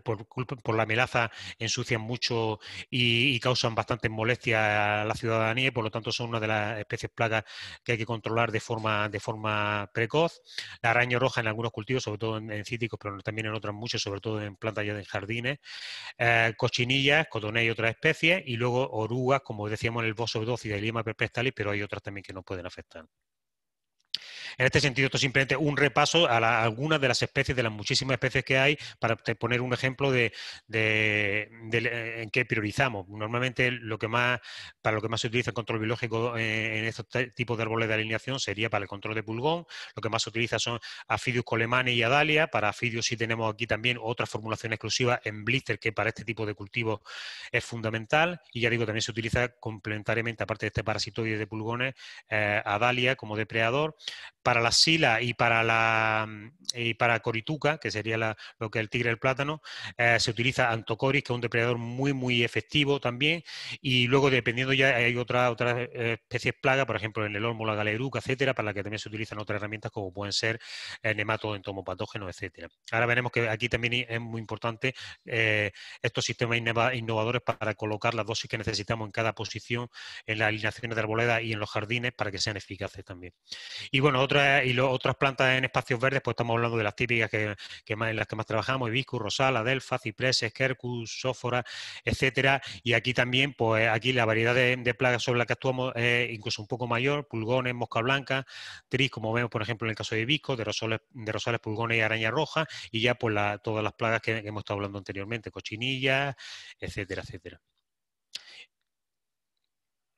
por la melaza ensucian mucho y causan bastantes molestias a la ciudadanía, y por lo tanto son una de las especies plagas que hay que controlar de forma precoz. La araña roja en algunos cultivos, sobre todo en cítricos, pero también en otras muchos, sobre todo en plantas ya de jardines. Cochinillas, cotonea y otras especies, y luego orugas, como decíamos en el Bosso Dócida y Lima perpestalis, pero hay otras también que nos pueden afectar. En este sentido, esto es simplemente un repaso a algunas de las especies, de las muchísimas especies que hay, para poner un ejemplo de en qué priorizamos. Normalmente para lo que más se utiliza el control biológico en estos tipos de árboles de alineación sería para el control de pulgón. Lo que más se utiliza son Aphidius colemane y Adalia. Para Aphidius sí tenemos aquí también otra formulación exclusiva en blister, que para este tipo de cultivos es fundamental. Y ya digo, también se utiliza complementariamente, aparte de este parasitoide de pulgones, Adalia como depredador. para la sila y para corituca, que sería lo que es el tigre del plátano, se utiliza Antocoris, que es un depredador muy, muy efectivo también. Y luego, dependiendo ya, hay otras especies plagas, por ejemplo, en el olmo, la galeruca, etcétera, para la que también se utilizan otras herramientas como pueden ser nematodos, entomopatógenos, etcétera. Ahora veremos que aquí también es muy importante estos sistemas innovadores para colocar las dosis que necesitamos en cada posición, en las alineaciones de arboleda y en los jardines, para que sean eficaces también. Y bueno, otras plantas en espacios verdes, pues estamos hablando de las típicas en las que más trabajamos: hibiscus, rosal, adelfa, cipreses, quercus, sófora, etcétera. Y aquí también, pues aquí la variedad de plagas sobre las que actuamos es incluso un poco mayor: pulgones, mosca blanca, tris, como vemos por ejemplo en el caso de hibiscus, de rosales, pulgones y araña roja, y ya pues todas las plagas que hemos estado hablando anteriormente: cochinillas, etcétera, etcétera.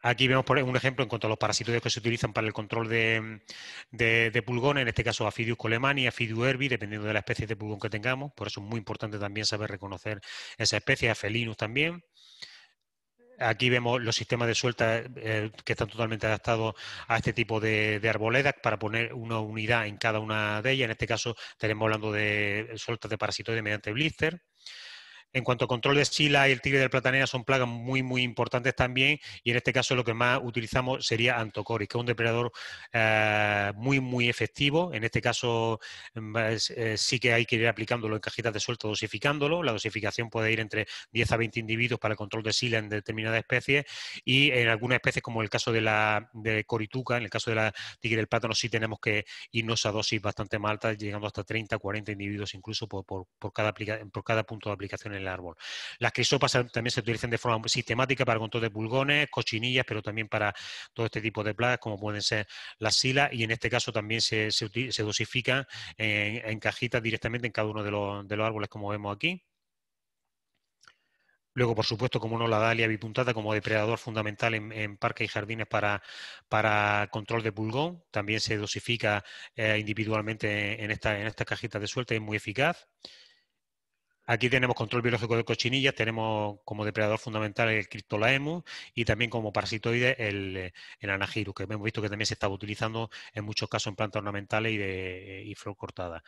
Aquí vemos un ejemplo en cuanto a los parasitoides que se utilizan para el control de pulgones, en este caso Aphidius colemani, Aphidius herbi, dependiendo de la especie de pulgón que tengamos. Por eso es muy importante también saber reconocer esa especie, Felinus también. Aquí vemos los sistemas de suelta que están totalmente adaptados a este tipo de arboledas, para poner una unidad en cada una de ellas. En este caso estaremos hablando de sueltas de parasitoides mediante blister. En cuanto a control de sila y el tigre del platanea, son plagas muy, muy importantes también, y en este caso lo que más utilizamos sería Antocoris, que es un depredador muy, muy efectivo. En este caso sí que hay que ir aplicándolo en cajitas de suelto, dosificándolo. La dosificación puede ir entre 10 a 20 individuos para el control de sila en determinadas especies, y en algunas especies, como el caso de corituca, en el caso de la tigre del plátano, sí tenemos que irnos a dosis bastante más altas, llegando hasta 30, 40 individuos incluso por cada punto de aplicación en el árbol. Las crisopas también se utilizan de forma sistemática para control de pulgones, cochinillas, pero también para todo este tipo de plagas, como pueden ser las silas, y en este caso también se dosifican en cajitas directamente en cada uno de los árboles, como vemos aquí. Luego, por supuesto, como no, la dalia bipuntada como depredador fundamental en parques y jardines para control de pulgón. También se dosifica individualmente en estas cajitas de suelta y es muy eficaz. Aquí tenemos control biológico de cochinillas, tenemos como depredador fundamental el Cryptolaemus, y también como parasitoide el Anagyrus, que hemos visto que también se estaba utilizando en muchos casos en plantas ornamentales y flor cortada.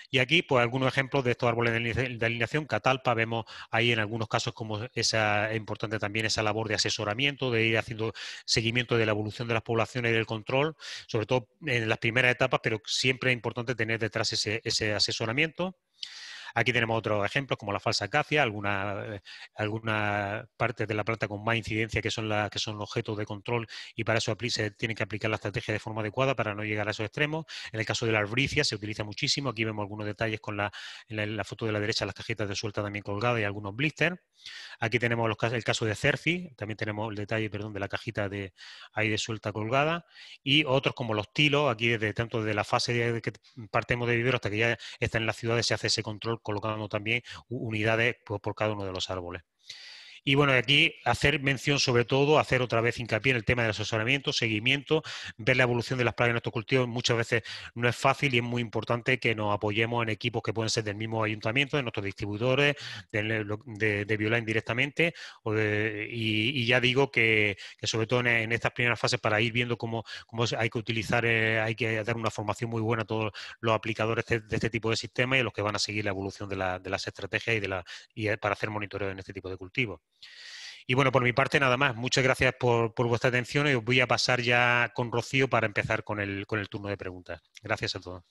Y aquí, pues, algunos ejemplos de estos árboles de alineación. Catalpa, vemos ahí en algunos casos como es importante también esa labor de asesoramiento, de ir haciendo seguimiento de la evolución de las poblaciones y del control, sobre todo en las primeras etapas, pero siempre es importante tener detrás ese asesoramiento. Aquí tenemos otros ejemplos, como la falsa acacia, algunas partes de la planta con más incidencia que son objetos de control, y para eso se tiene que aplicar la estrategia de forma adecuada para no llegar a esos extremos. En el caso de la arbricia se utiliza muchísimo. Aquí vemos algunos detalles en la foto de la derecha, las cajitas de suelta también colgadas y algunos blisters. Aquí tenemos el caso de Cerci, también tenemos el detalle, de la cajita de suelta colgada, y otros como los tilos. Aquí tanto desde la fase de que partemos de vivero hasta que ya está en las ciudades se hace ese control colocando también unidades por cada uno de los árboles. Y bueno, aquí hacer mención, sobre todo, hacer otra vez hincapié en el tema del asesoramiento, seguimiento, ver la evolución de las plagas en nuestros cultivos. Muchas veces no es fácil y es muy importante que nos apoyemos en equipos que pueden ser del mismo ayuntamiento, de nuestros distribuidores, de Bioline directamente. Y ya digo que sobre todo en estas primeras fases, para ir viendo cómo hay que utilizar, hay que dar una formación muy buena a todos los aplicadores de este tipo de sistemas y a los que van a seguir la evolución de las estrategias y para hacer monitoreo en este tipo de cultivos. Y bueno, por mi parte nada más. Muchas gracias por vuestra atención, y os voy a pasar ya con Rocío para empezar con el turno de preguntas. Gracias a todos.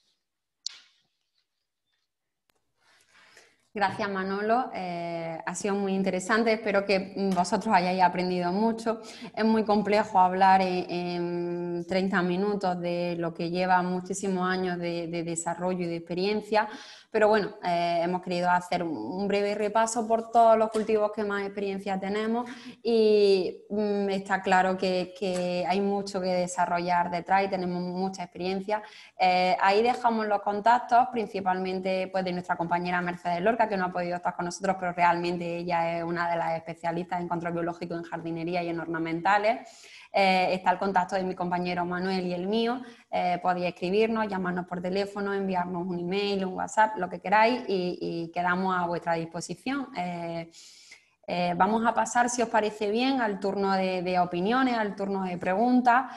Gracias, Manolo. Ha sido muy interesante. Espero que vosotros hayáis aprendido mucho. Es muy complejo hablar en 30 minutos de lo que lleva muchísimos años de desarrollo y de experiencia, pero bueno, hemos querido hacer un breve repaso por todos los cultivos que más experiencia tenemos, y está claro que hay mucho que desarrollar detrás y tenemos mucha experiencia. Ahí dejamos los contactos, principalmente pues, de nuestra compañera Mercedes Lorca, que no ha podido estar con nosotros, pero realmente ella es una de las especialistas en control biológico en jardinería y en ornamentales. Está el contacto de mi compañero Manuel y el mío. Podéis escribirnos, llamarnos por teléfono, enviarnos un email, un WhatsApp, lo que queráis, y quedamos a vuestra disposición. Vamos a pasar, si os parece bien, al turno de opiniones, al turno de preguntas.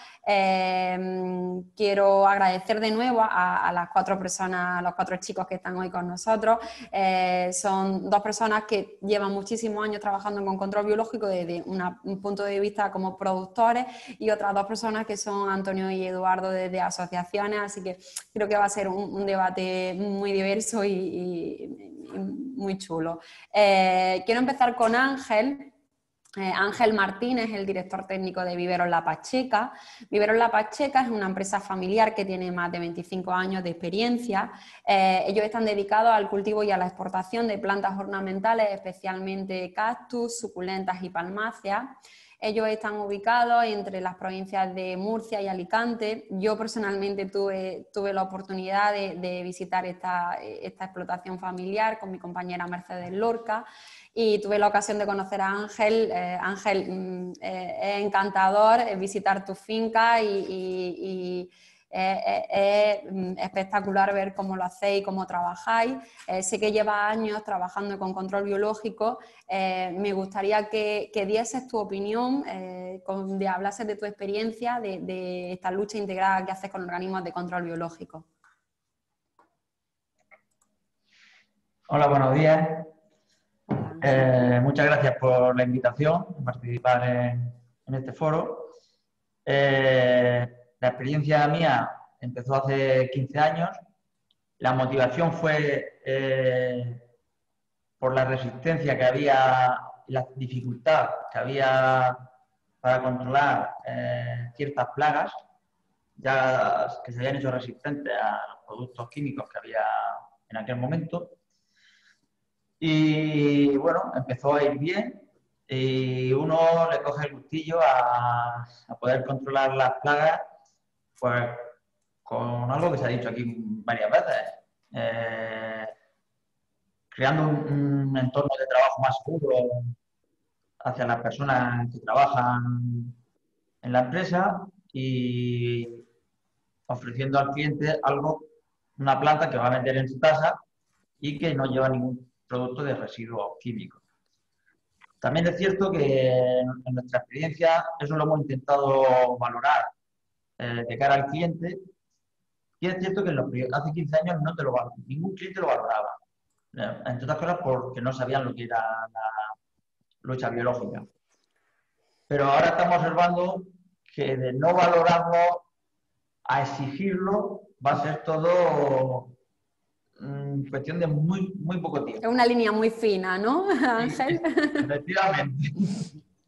Quiero agradecer de nuevo a las 4 personas, a los 4 chicos que están hoy con nosotros. Son 2 personas que llevan muchísimos años trabajando con control biológico desde un punto de vista como productores, y otras 2 personas que son Antonio y Eduardo desde asociaciones, así que creo que va a ser un debate muy diverso y muy chulo. Quiero empezar con Ángel. Ángel Martínez, el director técnico de Viveros La Pacheca. Viveros La Pacheca es una empresa familiar que tiene más de 25 años de experiencia. Ellos están dedicados al cultivo y a la exportación de plantas ornamentales, especialmente cactus, suculentas y palmáceas. Ellos están ubicados entre las provincias de Murcia y Alicante. Yo personalmente tuve la oportunidad de visitar esta explotación familiar con mi compañera Mercedes Lorca, y tuve la ocasión de conocer a Ángel. Ángel, es encantador visitar tu finca y es espectacular ver cómo lo hacéis, cómo trabajáis. Sé que llevas años trabajando con control biológico. Me gustaría que dieses tu opinión, hablases de tu experiencia de esta lucha integrada que haces con organismos de control biológico. Hola, buenos días. Muchas gracias por la invitación a participar en este foro. La experiencia mía empezó hace 15 años. La motivación fue por la resistencia que había, la dificultad que había para controlar ciertas plagas, ya que se habían hecho resistentes a los productos químicos que había en aquel momento. Y bueno, empezó a ir bien y uno le coge el gustillo a poder controlar las plagas, pues con algo que se ha dicho aquí varias veces, creando un entorno de trabajo más seguro hacia las personas que trabajan en la empresa y ofreciendo al cliente algo, una planta que va a vender en su casa y que no lleva ningún producto de residuos químicos. También es cierto que en nuestra experiencia eso lo hemos intentado valorar de cara al cliente, y es cierto que hace 15 años ningún cliente lo valoraba, entre otras cosas porque no sabían lo que era la lucha biológica. Pero ahora estamos observando que de no valorarlo a exigirlo va a ser todo cuestión de muy poco tiempo. Es una línea muy fina, ¿no, Ángel? Sí, efectivamente.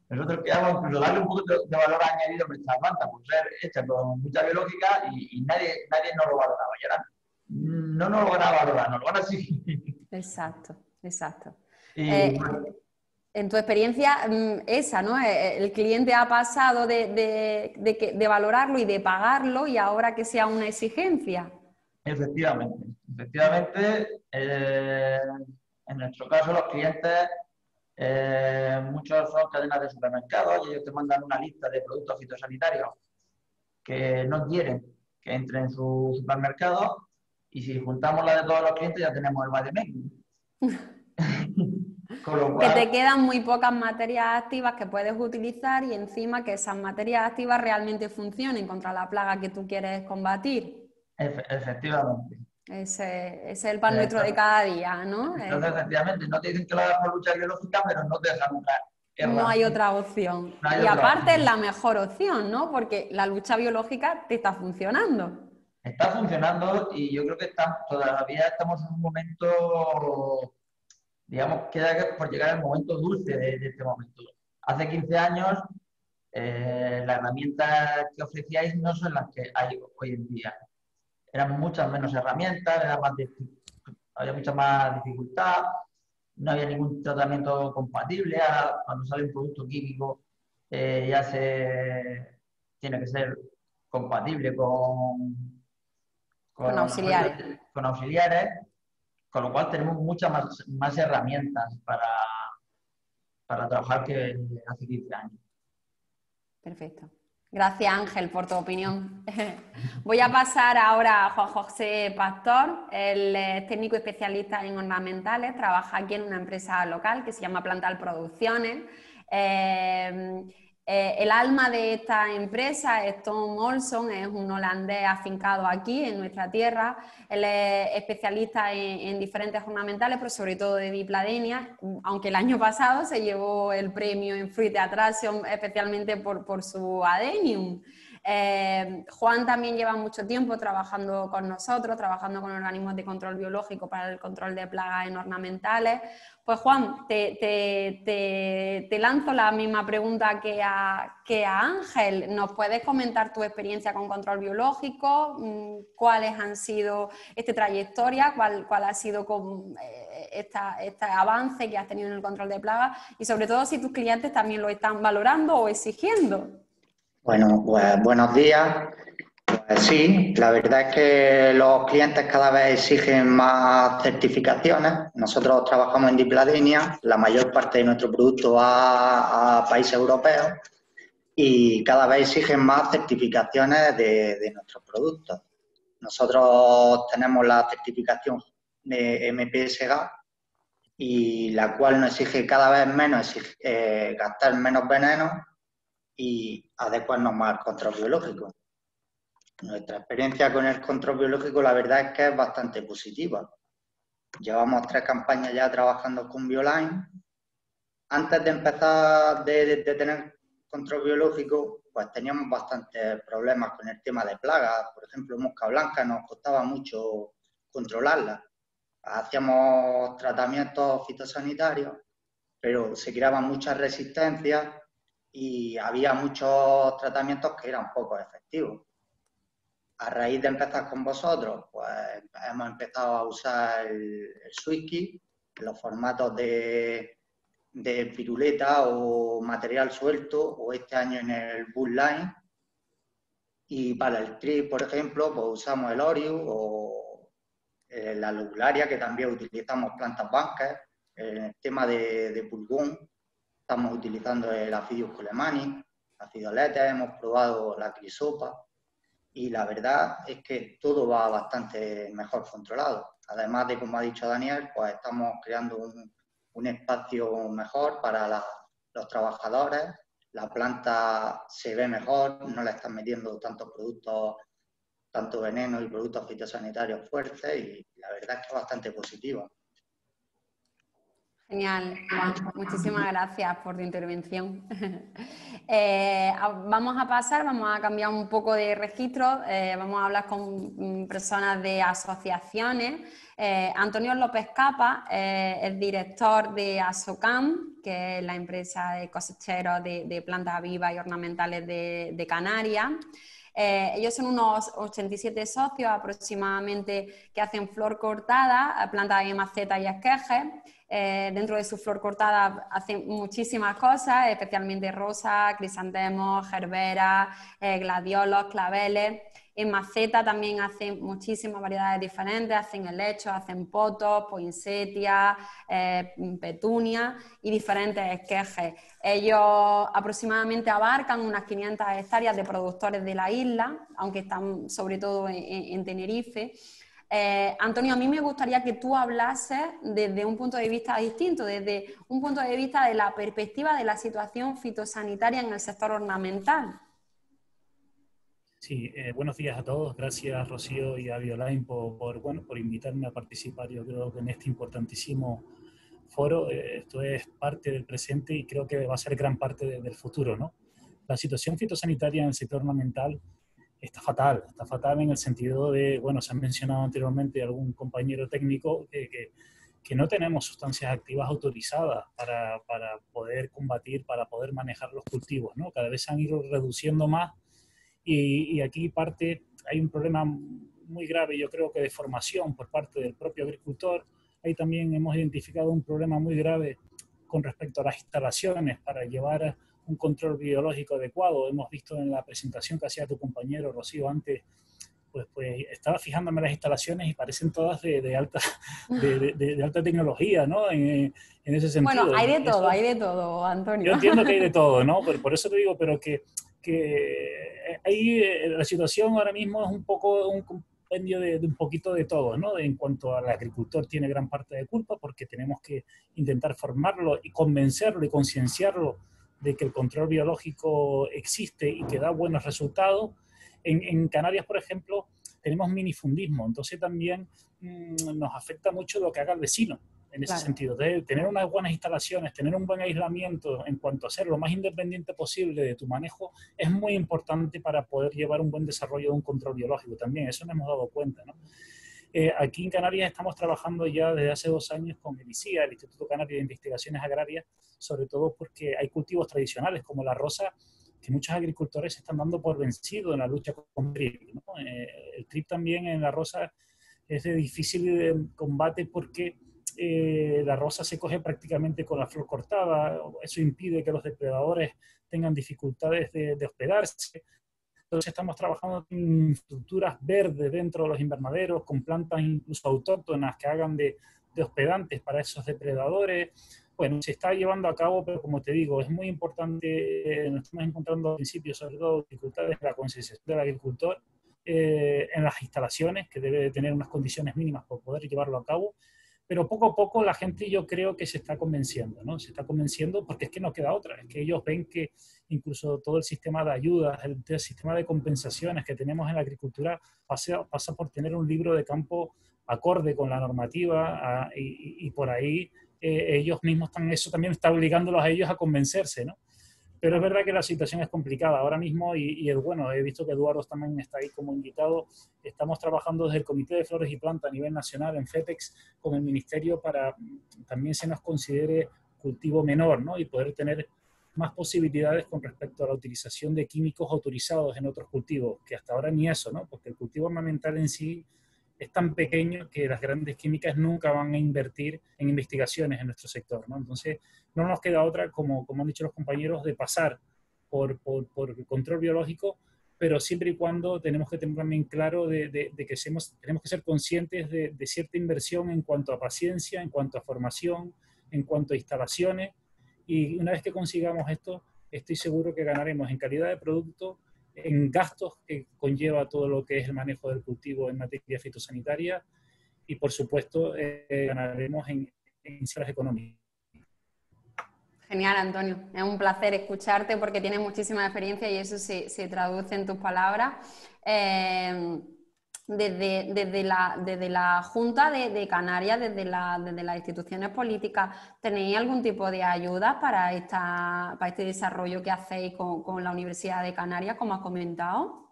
Nosotros queremos incluso darle un poco de valor añadido a nuestra planta, por ser hecha con mucha biológica, y nadie nos lo valoraba. Y ahora no nos lo van a valorar, nos lo van a exigir. Exacto, exacto. Bueno, En tu experiencia, esa, ¿no? El cliente ha pasado de valorarlo y de pagarlo, y ahora que sea una exigencia. efectivamente. En nuestro caso, los clientes, muchos son cadenas de supermercados y ellos te mandan una lista de productos fitosanitarios que no quieren que entre en su supermercado, y si juntamos la de todos los clientes ya tenemos el vademecum. Con lo Que cual, te quedan muy pocas materias activas que puedes utilizar, y encima que esas materias activas realmente funcionen contra la plaga que tú quieres combatir. efectivamente. Ese es el pan nuestro de cada día, ¿no? Entonces, efectivamente, no te dicen que lo hagas por lucha biológica, pero no te dejan otra No hay herramienta. otra opción. No hay Y otra aparte es opción. la mejor opción, ¿no? Porque la lucha biológica te está funcionando. Está funcionando y yo creo que todavía estamos en un momento, digamos, queda por llegar al momento dulce de este momento. Hace 15 años, las herramientas que ofrecíais no son las que hay hoy en día. Eran muchas menos herramientas, había mucha más dificultad, no había ningún tratamiento compatible. Ahora, cuando sale un producto químico, ya tiene que ser compatible Con auxiliares. con auxiliares, con lo cual tenemos muchas más herramientas para trabajar que hace 15 años. Perfecto. Gracias, Ángel, por tu opinión. Voy a pasar ahora a Juan José Pastor. Él es técnico especialista en ornamentales, trabaja aquí en una empresa local que se llama Plantal Producciones. El alma de esta empresa es Tom Olson, es un holandés afincado aquí en nuestra tierra. Él es especialista en diferentes ornamentales, pero sobre todo de dipladenia, aunque el año pasado se llevó el premio en Fruit Attraction especialmente por su adenium. Juan también lleva mucho tiempo trabajando con nosotros, trabajando con organismos de control biológico para el control de plagas en ornamentales. Pues Juan, te lanzo la misma pregunta que a Ángel. ¿Nos puedes comentar tu experiencia con control biológico? ¿Cuáles han sido esta trayectoria? ¿Cuál ha sido este avance que has tenido en el control de plagas? Y sobre todo si tus clientes también lo están valorando o exigiendo. Bueno, pues buenos días. Pues sí, la verdad es que los clientes cada vez exigen más certificaciones. Nosotros trabajamos en dipladenia, la mayor parte de nuestro producto va a países europeos y cada vez exigen más certificaciones de nuestros productos. Nosotros tenemos la certificación de MPSGAP y la cual nos exige cada vez menos gastar menos veneno y adecuarnos más al control biológico. Nuestra experiencia con el control biológico la verdad es que es bastante positiva. Llevamos 3 campañas ya trabajando con Bioline. Antes de empezar de tener control biológico, pues teníamos bastantes problemas con el tema de plagas. Por ejemplo, mosca blanca nos costaba mucho controlarla. Hacíamos tratamientos fitosanitarios, pero se creaban muchas resistencias y había muchos tratamientos que eran poco efectivos. A raíz de empezar con vosotros, pues hemos empezado a usar el Swiss-Key, los formatos de piruleta o material suelto, o este año en el Bullline. Y para el TRIP, por ejemplo, pues usamos el Orius o la lobularia, que también utilizamos plantas bancas. En el tema de pulgón, estamos utilizando el Aphidius colemani, Aphidoletes, hemos probado la crisopa y la verdad es que todo va bastante mejor controlado. Además de, como ha dicho Daniel, pues estamos creando un espacio mejor para los trabajadores, la planta se ve mejor, no le están metiendo tantos productos, tanto veneno y productos fitosanitarios fuertes y la verdad es que es bastante positiva. Genial, Juan. Muchísimas gracias por tu intervención. Vamos a cambiar un poco de registro, vamos a hablar con personas de asociaciones. Antonio López Capa es director de ASOCAM, que es la empresa de cosecheros de plantas vivas y ornamentales de Canarias. Ellos son unos 87 socios aproximadamente que hacen flor cortada, plantas de maceta y esquejes. Dentro de su flor cortada hacen muchísimas cosas, especialmente rosas, crisantemos, gerberas, gladiolos, claveles. En maceta también hacen muchísimas variedades diferentes, hacen helechos, hacen potos, poinsettias, petunias y diferentes esquejes. Ellos aproximadamente abarcan unas 500 hectáreas de productores de la isla, aunque están sobre todo en Tenerife. Antonio, a mí me gustaría que tú hablases desde un punto de vista distinto, desde un punto de vista de la perspectiva de la situación fitosanitaria en el sector ornamental. Sí, buenos días a todos. Gracias, Rocío y a Bioline por invitarme a participar. Yo creo que en este importantísimo foro esto es parte del presente y creo que va a ser gran parte del futuro, ¿no? La situación fitosanitaria en el sector ornamental está fatal en el sentido de, bueno, se han mencionado anteriormente algún compañero técnico que no tenemos sustancias activas autorizadas para poder combatir, para poder manejar los cultivos, ¿no? Cada vez se han ido reduciendo más y aquí hay un problema muy grave, yo creo que de formación por parte del propio agricultor. Ahí también hemos identificado un problema muy grave con respecto a las instalaciones para llevar un control biológico adecuado. Hemos visto en la presentación que hacía tu compañero Rocío antes, pues estaba fijándome en las instalaciones y parecen todas de alta tecnología, ¿no? En ese sentido. Bueno, hay de todo, Antonio. Yo entiendo que hay de todo, ¿no? Por eso te digo, pero que que ahí la situación ahora mismo es un poco un compendio de un poquito de todo, ¿no? En cuanto al agricultor tiene gran parte de culpa porque tenemos que intentar formarlo y convencerlo y concienciarlo de que el control biológico existe y que da buenos resultados. En Canarias, por ejemplo, tenemos minifundismo, entonces también nos afecta mucho lo que haga el vecino en ese sentido. De tener unas buenas instalaciones, tener un buen aislamiento en cuanto a ser lo más independiente posible de tu manejo es muy importante para poder llevar un buen desarrollo de un control biológico también. Eso nos hemos dado cuenta, ¿no? Aquí en Canarias estamos trabajando ya desde hace 2 años con el ICIA, el Instituto Canario de Investigaciones Agrarias, sobre todo porque hay cultivos tradicionales como la rosa, que muchos agricultores se están dando por vencidos en la lucha con el TRIP, ¿no? El TRIP también en la rosa es de difícil combate porque la rosa se coge prácticamente con la flor cortada, eso impide que los depredadores tengan dificultades de hospedarse. Entonces estamos trabajando en estructuras verdes dentro de los invernaderos, con plantas incluso autóctonas que hagan de hospedantes para esos depredadores. Bueno, se está llevando a cabo, pero como te digo, es muy importante, nos estamos encontrando al principio sobre todo dificultades en la concienciación del agricultor, en las instalaciones, que debe de tener unas condiciones mínimas para poder llevarlo a cabo, pero poco a poco la gente yo creo que se está convenciendo, ¿no? Se está convenciendo porque es que no queda otra, es que ellos ven que incluso todo el sistema de ayudas, el sistema de compensaciones que tenemos en la agricultura pasa por tener un libro de campo acorde con la normativa y por ahí ellos mismos eso también está obligándolos a ellos a convencerse, ¿no? Pero es verdad que la situación es complicada ahora mismo y bueno, he visto que Eduardo también está ahí como invitado. Estamos trabajando desde el Comité de Flores y Plantas a nivel nacional en FEPEX con el Ministerio para también se nos considere cultivo menor, ¿no? Y poder tener más posibilidades con respecto a la utilización de químicos autorizados en otros cultivos, que hasta ahora ni eso, ¿no? Porque el cultivo ornamental en sí es tan pequeño que las grandes químicas nunca van a invertir en investigaciones en nuestro sector, ¿no? Entonces, no nos queda otra, como han dicho los compañeros, de pasar por el control biológico, pero siempre y cuando tenemos que tener también claro de que tenemos que ser conscientes de cierta inversión en cuanto a paciencia, en cuanto a formación, en cuanto a instalaciones, y una vez que consigamos esto, estoy seguro que ganaremos en calidad de producto, en gastos que conlleva todo lo que es el manejo del cultivo en materia fitosanitaria y, por supuesto, ganaremos en cifras económicas. Genial, Antonio. Es un placer escucharte porque tienes muchísima experiencia y eso se traduce en tus palabras. Desde la Junta de Canarias, desde las instituciones políticas, ¿tenéis algún tipo de ayuda para este desarrollo que hacéis con la Universidad de Canarias, como has comentado?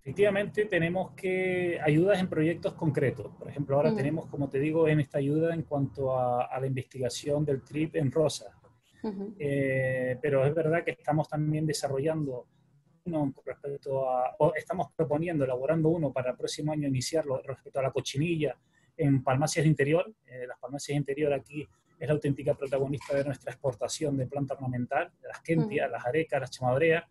Efectivamente, tenemos ayudas en proyectos concretos. Por ejemplo, ahora tenemos, como te digo, en esta ayuda en cuanto a la investigación del TRIP en rosa. Pero es verdad que estamos también desarrollando uno respecto o estamos proponiendo, elaborando uno para el próximo año iniciarlo respecto a la cochinilla en palmáceas de interior. Las palmáceas de interior aquí es la auténtica protagonista de nuestra exportación de planta ornamental, de las kentias, las arecas, las chamadreas.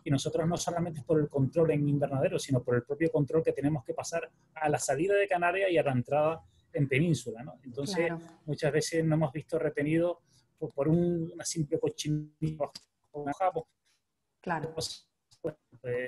Y nosotros no solamente es por el control en invernadero, sino por el propio control que tenemos que pasar a la salida de Canarias y a la entrada en península, ¿no? Entonces, muchas veces nos hemos visto retenidos por una simple cochinilla. Claro. Pues,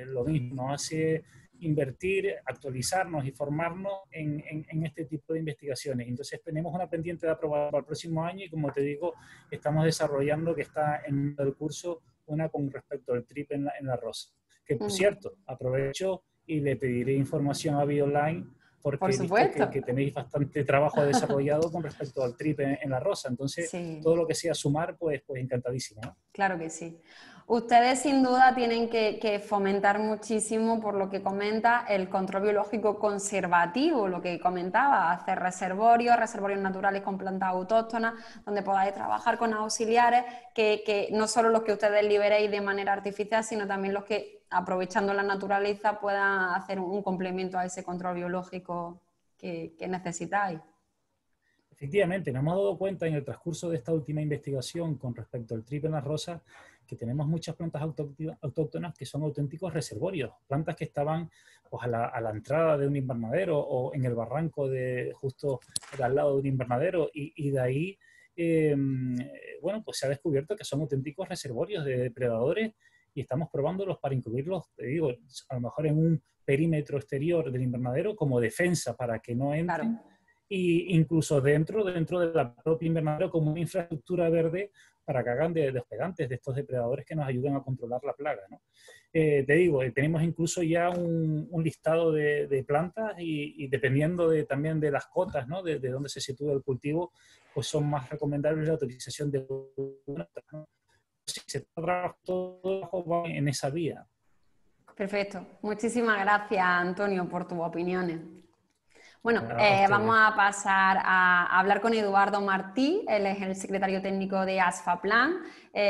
lo mismo, nos hace invertir, actualizarnos y formarnos en este tipo de investigaciones. Entonces tenemos una pendiente de aprobar para el próximo año y, como te digo, estamos desarrollando, que está en el curso, una con respecto al TRIP en la rosa. Que, por cierto, aprovecho y le pediré información a BioLine porque he visto que tenéis bastante trabajo desarrollado con respecto al TRIP en la rosa. Entonces, todo lo que sea sumar, pues encantadísimo, ¿no? Claro que sí. Ustedes sin duda tienen que fomentar muchísimo, por lo que comenta, el control biológico conservativo, lo que comentaba, hacer reservorios naturales con plantas autóctonas, donde podáis trabajar con auxiliares, que no solo los que ustedes liberéis de manera artificial, sino también los que, aprovechando la naturaleza, puedan hacer un complemento a ese control biológico que necesitáis. Efectivamente, nos hemos dado cuenta en el transcurso de esta última investigación con respecto al TRIP en las rosas que tenemos muchas plantas autóctonas que son auténticos reservorios, plantas que estaban pues, a la entrada de un invernadero o en el barranco justo al lado de un invernadero y de ahí, bueno, pues se ha descubierto que son auténticos reservorios de depredadores y estamos probándolos para incluirlos, te digo, a lo mejor en un perímetro exterior del invernadero como defensa para que no entren. Claro. Y incluso dentro de la propia invernadero como una infraestructura verde para que hagan de hospedantes de estos depredadores que nos ayuden a controlar la plaga, ¿no? Te digo, tenemos incluso ya un listado de plantas y dependiendo también de las cotas, ¿no? de dónde se sitúa el cultivo, pues son más recomendables la utilización de otras, ¿no? Si se trabaja todo va en esa vía. Perfecto. Muchísimas gracias, Antonio, por tus opiniones. Bueno, vamos a pasar a hablar con Eduardo Martí. Él es el secretario técnico de Asfaplan,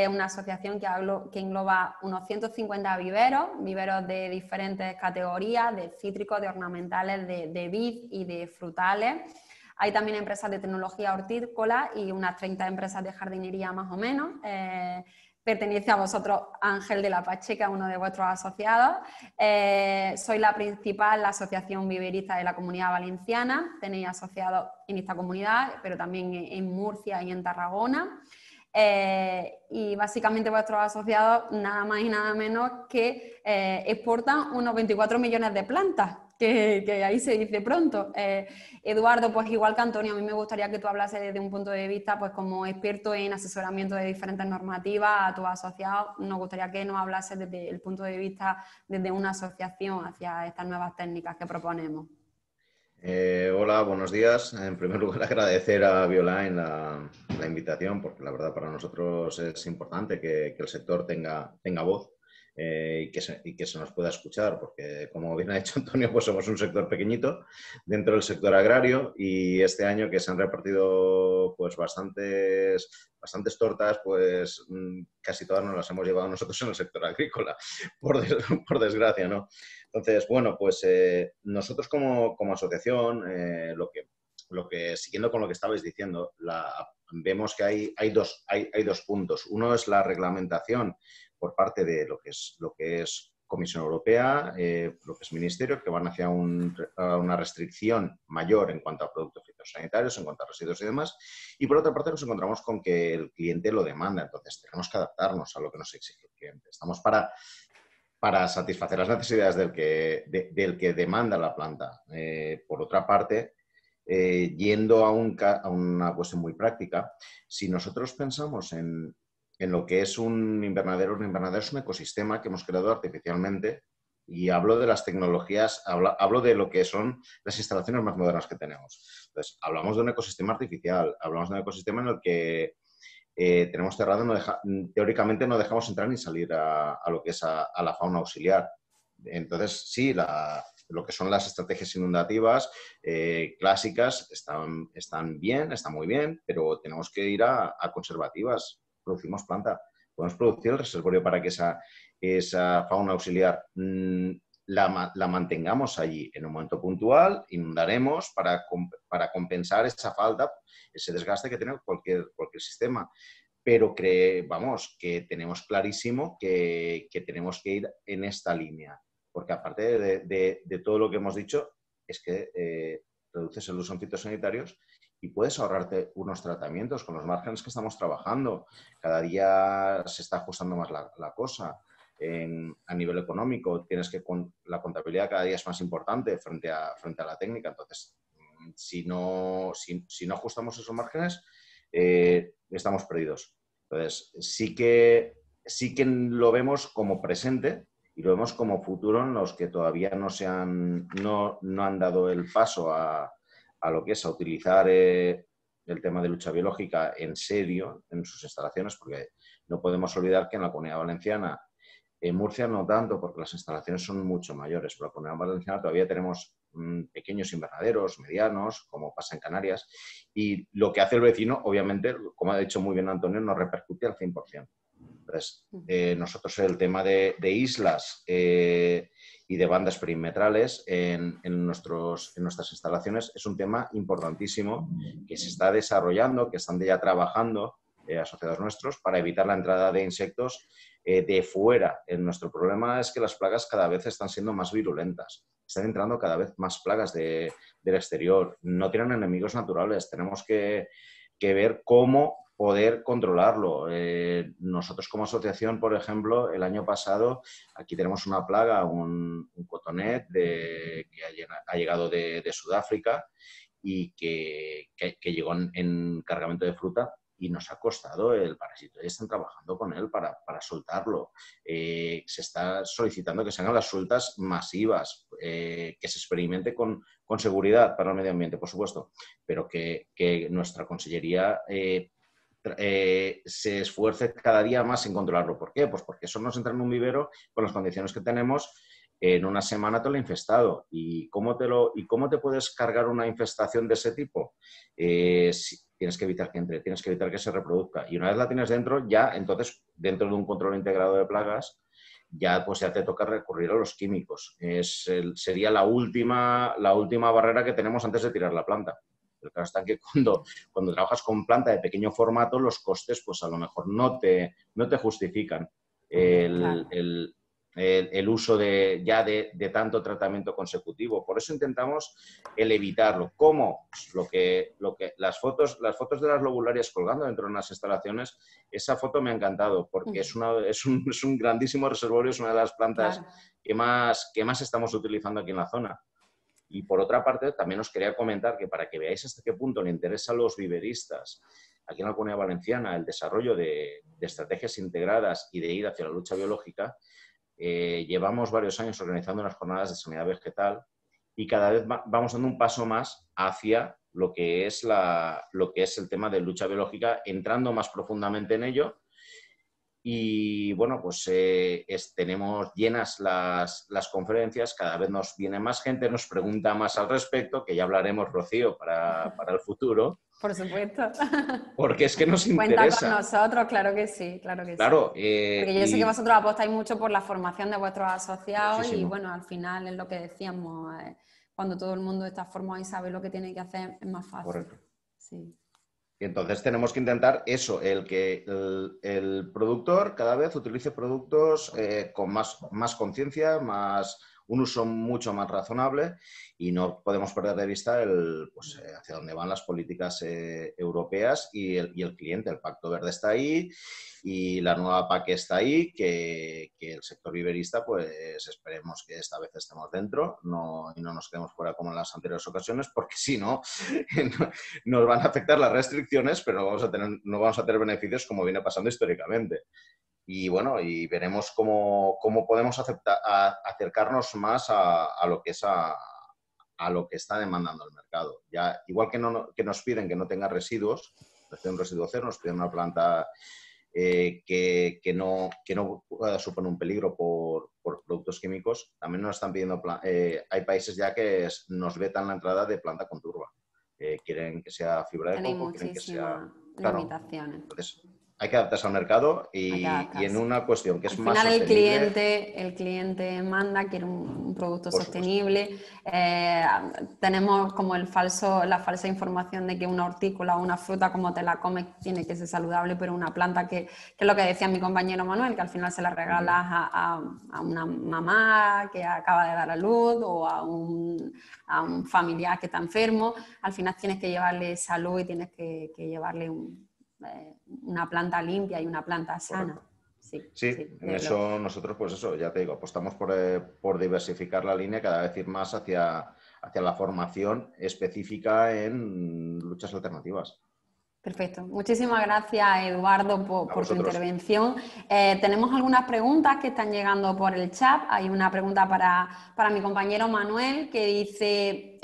una asociación que engloba unos 150 viveros de diferentes categorías, de cítricos, de ornamentales, de vid y de frutales. Hay también empresas de tecnología hortícola y unas 30 empresas de jardinería más o menos. Pertenece a vosotros Ángel de la Pacheca, uno de vuestros asociados. Soy la principal asociación viverista de la Comunidad Valenciana. Tenéis asociados en esta comunidad, pero también en Murcia y en Tarragona. Y básicamente vuestros asociados nada más y nada menos que exportan unos 24 millones de plantas, que ahí se dice pronto. Eduardo, pues igual que Antonio, a mí me gustaría que tú hablases desde un punto de vista, pues como experto en asesoramiento de diferentes normativas a tus asociados, nos gustaría que nos hablases desde el punto de vista desde una asociación hacia estas nuevas técnicas que proponemos. Hola, buenos días. En primer lugar, agradecer a Bioline la invitación, porque la verdad para nosotros es importante que el sector tenga voz y que se nos pueda escuchar, porque como bien ha dicho Antonio, pues somos un sector pequeñito dentro del sector agrario y este año que se han repartido pues bastantes tortas, pues casi todas nos las hemos llevado nosotros en el sector agrícola, por desgracia, ¿no? Entonces, bueno, pues nosotros como asociación, lo que siguiendo con lo que estabais diciendo, vemos que hay dos puntos. Uno es la reglamentación por parte de lo que es Comisión Europea, lo que es Ministerio, que van hacia una restricción mayor en cuanto a productos fitosanitarios, en cuanto a residuos y demás. Y por otra parte nos encontramos con que el cliente lo demanda. Entonces tenemos que adaptarnos a lo que nos exige el cliente. Estamos para satisfacer las necesidades del que demanda la planta. Por otra parte, yendo a una cuestión muy práctica, si nosotros pensamos en lo que es un invernadero es un ecosistema que hemos creado artificialmente y hablo de las tecnologías, hablo de lo que son las instalaciones más modernas que tenemos. Entonces, hablamos de un ecosistema artificial, hablamos de un ecosistema en el que tenemos cerrado, teóricamente no dejamos entrar ni salir a lo que es a la fauna auxiliar. Entonces, sí, lo que son las estrategias inundativas clásicas están bien, están muy bien, pero tenemos que ir a conservativas. Producimos planta, podemos producir el reservorio para que esa fauna auxiliar la mantengamos allí en un momento puntual, inundaremos para compensar esa falta, ese desgaste que tiene cualquier sistema. Pero vamos, que tenemos clarísimo que tenemos que ir en esta línea, porque aparte de todo lo que hemos dicho, es que reduces el uso en fitosanitarios y puedes ahorrarte unos tratamientos con los márgenes que estamos trabajando. Cada día se está ajustando más la cosa. A nivel económico, la contabilidad cada día es más importante frente a la técnica. Entonces, si no ajustamos esos márgenes, estamos perdidos. Entonces, sí que lo vemos como presente y lo vemos como futuro en los que todavía no han dado el paso a lo que es a utilizar el tema de lucha biológica en serio en sus instalaciones, porque no podemos olvidar que en la Comunidad Valenciana, en Murcia no tanto, porque las instalaciones son mucho mayores, pero en la Comunidad Valenciana todavía tenemos pequeños invernaderos, medianos, como pasa en Canarias, y lo que hace el vecino, obviamente, como ha dicho muy bien Antonio, nos repercute al 100%. Entonces, nosotros el tema de islas y de bandas perimetrales en nuestras instalaciones es un tema importantísimo que se está desarrollando, que están ya trabajando asociados nuestros para evitar la entrada de insectos de fuera. Nuestro problema es que las plagas cada vez están siendo más virulentas. Están entrando cada vez más plagas del exterior. No tienen enemigos naturales. Tenemos que ver cómo poder controlarlo. Nosotros como asociación, por ejemplo, el año pasado aquí tenemos una plaga, un cotonet que ha llegado de Sudáfrica y que llegó en cargamento de fruta y nos ha costado el parásito. Y están trabajando con él para soltarlo. Se está solicitando que se hagan las sueltas masivas, que se experimente con seguridad para el medio ambiente, por supuesto, pero que nuestra consellería se esfuerce cada día más en controlarlo. ¿Por qué? Pues porque eso nos entra en un vivero con las condiciones que tenemos. En una semana te lo he infestado. ¿Y cómo te puedes cargar una infestación de ese tipo? Tienes que evitar que entre, tienes que evitar que se reproduzca. Y una vez la tienes dentro, ya entonces, dentro de un control integrado de plagas, ya te toca recurrir a los químicos. Sería la última barrera que tenemos antes de tirar la planta. Pero claro está que cuando trabajas con planta de pequeño formato, los costes pues a lo mejor no te justifican el uso de tanto tratamiento consecutivo. Por eso intentamos evitarlo. ¿Cómo? Pues las fotos de las lobularias colgando dentro de unas instalaciones, esa foto me ha encantado porque es un grandísimo reservorio, es una de las plantas que más estamos utilizando aquí en la zona. Y por otra parte, también os quería comentar que para que veáis hasta qué punto le interesa a los viveristas aquí en la Comunidad Valenciana el desarrollo de estrategias integradas y de ir hacia la lucha biológica, llevamos varios años organizando unas jornadas de sanidad vegetal y cada vez vamos dando un paso más hacia lo que es el tema de lucha biológica, entrando más profundamente en ello. Y bueno, pues tenemos llenas las conferencias, cada vez nos viene más gente, nos pregunta más al respecto, que ya hablaremos, Rocío, para el futuro. Por supuesto. Porque es que nos interesa. Cuenta con nosotros, claro que sí, claro que claro, sí. Porque yo sé que vosotros apostáis mucho por la formación de vuestros asociados muchísimo. Y bueno, al final es lo que decíamos, cuando todo el mundo está formado y sabe lo que tiene que hacer, es más fácil. Correcto. Sí. Y entonces tenemos que intentar eso, que el productor cada vez utilice productos con más conciencia, un uso mucho más razonable y no podemos perder de vista hacia dónde van las políticas europeas y el cliente. El Pacto Verde está ahí y la nueva PAC está ahí, que el sector viverista, pues esperemos que esta vez estemos dentro y no nos quedemos fuera como en las anteriores ocasiones, porque si no, nos van a afectar las restricciones, pero no vamos a tener beneficios como viene pasando históricamente. Y bueno, y veremos cómo podemos acercarnos más a lo que es a lo que está demandando el mercado. Ya, igual que nos piden que no tenga residuos, nos piden un residuo cero, nos piden una planta que no pueda suponer un peligro por productos químicos, también nos están pidiendo, hay países ya que nos vetan la entrada de planta con turba. Quieren que sea fibra de coco, quieren que sea... limitaciones. Entonces, hay que adaptarse al mercado y en una cuestión que es más sostenible. Al final el cliente manda, quiere un producto sostenible. Tenemos como la falsa información de que una hortícola o una fruta, como te la comes, tiene que ser saludable, pero una planta que es lo que decía mi compañero Manuel, que al final se la regalas a una mamá que acaba de dar a luz o a un familiar que está enfermo. Al final tienes que llevarle salud y tienes que llevarle una planta limpia y una planta sana. Sí, en eso nosotros, pues eso, ya te digo, apostamos por diversificar la línea, cada vez ir más hacia la formación específica en luchas alternativas. Perfecto. Muchísimas gracias, Eduardo, por tu intervención. Tenemos algunas preguntas que están llegando por el chat. Hay una pregunta para mi compañero Manuel que dice,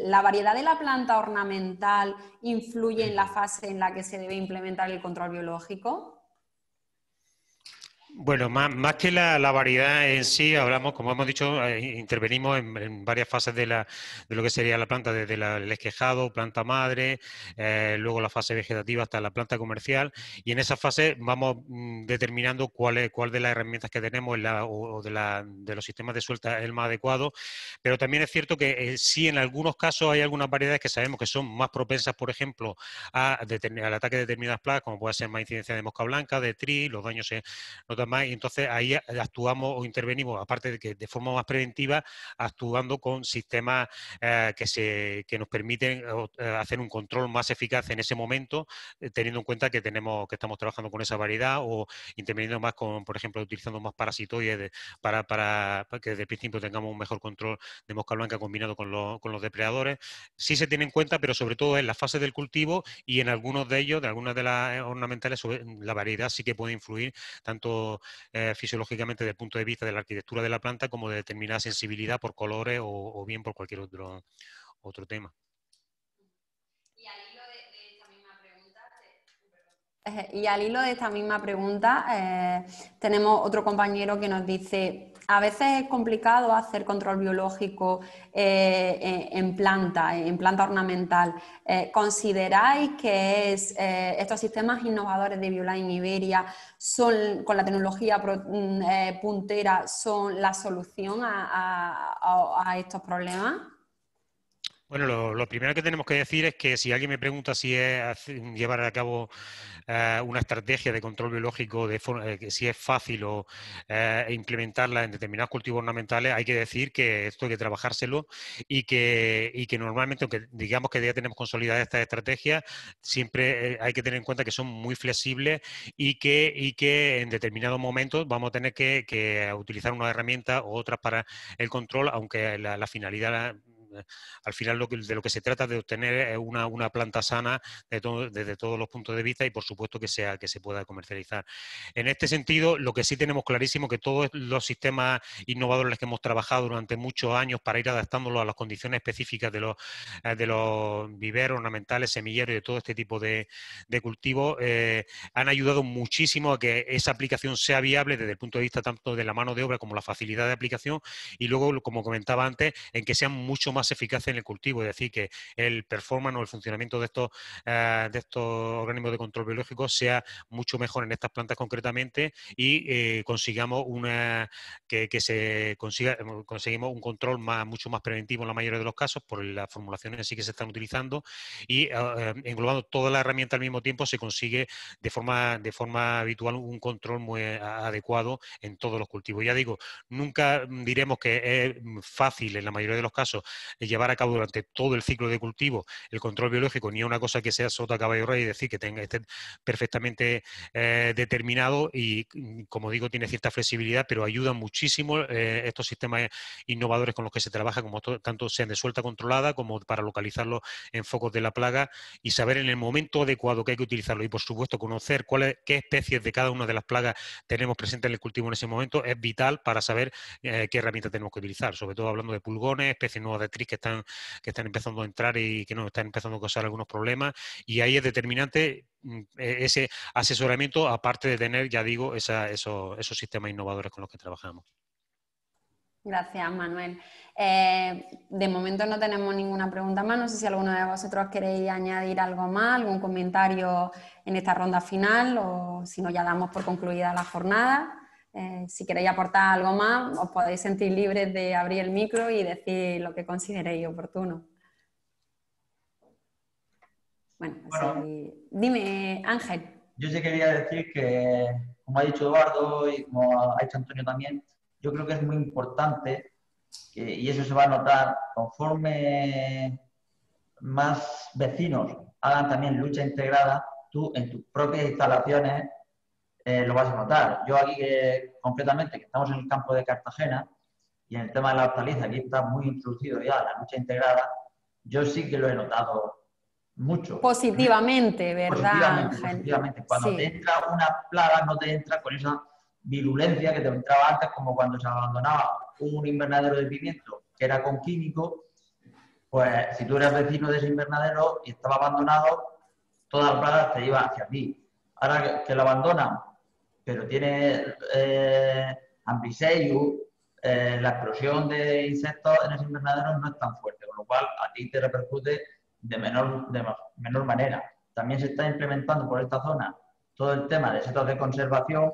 ¿la variedad de la planta ornamental influye en la fase en la que se debe implementar el control biológico? Bueno, más que la variedad en sí, hablamos, como hemos dicho, intervenimos en varias fases de lo que sería la planta, desde el esquejado, planta madre, luego la fase vegetativa hasta la planta comercial, y en esa fase vamos determinando cuál de las herramientas que tenemos o de los sistemas de suelta es el más adecuado, pero también es cierto que sí, en algunos casos hay algunas variedades que sabemos que son más propensas, por ejemplo, al ataque de determinadas plagas, como puede ser más incidencia de mosca blanca, de tris, los daños se notan más, y entonces ahí actuamos o intervenimos, aparte de que de forma más preventiva, actuando con sistemas que nos permiten hacer un control más eficaz en ese momento, teniendo en cuenta que estamos trabajando con esa variedad, o interviniendo más con, por ejemplo, utilizando más parasitoides para que desde el principio tengamos un mejor control de mosca blanca combinado con los depredadores. Sí se tiene en cuenta, pero sobre todo en las fases del cultivo, y en algunos de ellos, de algunas de las ornamentales, la variedad sí que puede influir tanto fisiológicamente desde el punto de vista de la arquitectura de la planta, como de determinada sensibilidad por colores o bien por cualquier otro tema. Y al hilo de esta misma pregunta, tenemos otro compañero que nos dice: a veces es complicado hacer control biológico en planta ornamental. ¿Consideráis que estos sistemas innovadores de Bioline Iberia con la tecnología puntera son la solución a estos problemas? Bueno, lo primero que tenemos que decir es que si alguien me pregunta si es llevar a cabo una estrategia de control biológico, que si es fácil o implementarla en determinados cultivos ornamentales, hay que decir que esto hay que trabajárselo, y que normalmente, aunque digamos que ya tenemos consolidadas estas estrategias, siempre hay que tener en cuenta que son muy flexibles, y que en determinados momentos vamos a tener que utilizar una herramienta u otras para el control, aunque la finalidad... Al final de lo que se trata es de obtener una planta sana desde todos los puntos de vista, y por supuesto que se pueda comercializar. En este sentido, lo que sí tenemos clarísimo es que todos los sistemas innovadores en los que hemos trabajado durante muchos años para ir adaptándolos a las condiciones específicas de los viveros ornamentales, semilleros y de todo este tipo de cultivos, han ayudado muchísimo a que esa aplicación sea viable desde el punto de vista tanto de la mano de obra como la facilidad de aplicación, y luego, como comentaba antes, en que sean mucho más eficaces en el cultivo, es decir, que el performance o el funcionamiento de estos organismos de control biológico sea mucho mejor en estas plantas concretamente, y consigamos conseguimos un control mucho más preventivo en la mayoría de los casos por las formulaciones sí que se están utilizando, y englobando toda la herramienta al mismo tiempo se consigue de forma habitual un control muy adecuado en todos los cultivos. Ya digo, nunca diremos que es fácil en la mayoría de los casos llevar a cabo durante todo el ciclo de cultivo el control biológico, ni una cosa que sea sota caballo rey, es decir, que esté perfectamente determinado, y como digo, tiene cierta flexibilidad, pero ayudan muchísimo estos sistemas innovadores con los que se trabaja, como tanto sean de suelta controlada como para localizarlo en focos de la plaga y saber en el momento adecuado que hay que utilizarlo, y por supuesto conocer qué especies de cada una de las plagas tenemos presentes en el cultivo en ese momento es vital para saber qué herramienta tenemos que utilizar, sobre todo hablando de pulgones, especies nuevas de tris que están empezando a entrar y que nos están empezando a causar algunos problemas, y ahí es determinante ese asesoramiento, aparte de tener, ya digo, esos sistemas innovadores con los que trabajamos. Gracias, Manuel. De momento no tenemos ninguna pregunta más. No sé si alguno de vosotros queréis añadir algo más, algún comentario en esta ronda final, o si no, ya damos por concluida la jornada. Si queréis aportar algo más, os podéis sentir libres de abrir el micro y decir lo que consideréis oportuno. Bueno, sí. Dime, Ángel. Yo sí quería decir que, como ha dicho Eduardo y como ha dicho Antonio también, yo creo que es muy importante, y eso se va a notar conforme más vecinos hagan también lucha integrada, tú en tus propias instalaciones lo vas a notar. Yo aquí, concretamente, que estamos en el campo de Cartagena, y en el tema de la hortaliza, aquí está muy introducido ya la lucha integrada, yo sí que lo he notado mucho. Positivamente, ¿verdad, Ángel? Positivamente. Cuando te entra una plaga, no te entra con esa virulencia que te entraba antes, como cuando se abandonaba un invernadero de pimiento que era con químico. Pues si tú eras vecino de ese invernadero y estaba abandonado, todas las plagas te iban hacia ti. Ahora que lo abandonan, pero tiene Amblyseum, la explosión de insectos en ese invernadero no es tan fuerte, con lo cual a ti te repercute de menor manera. También se está implementando por esta zona todo el tema de setos de conservación,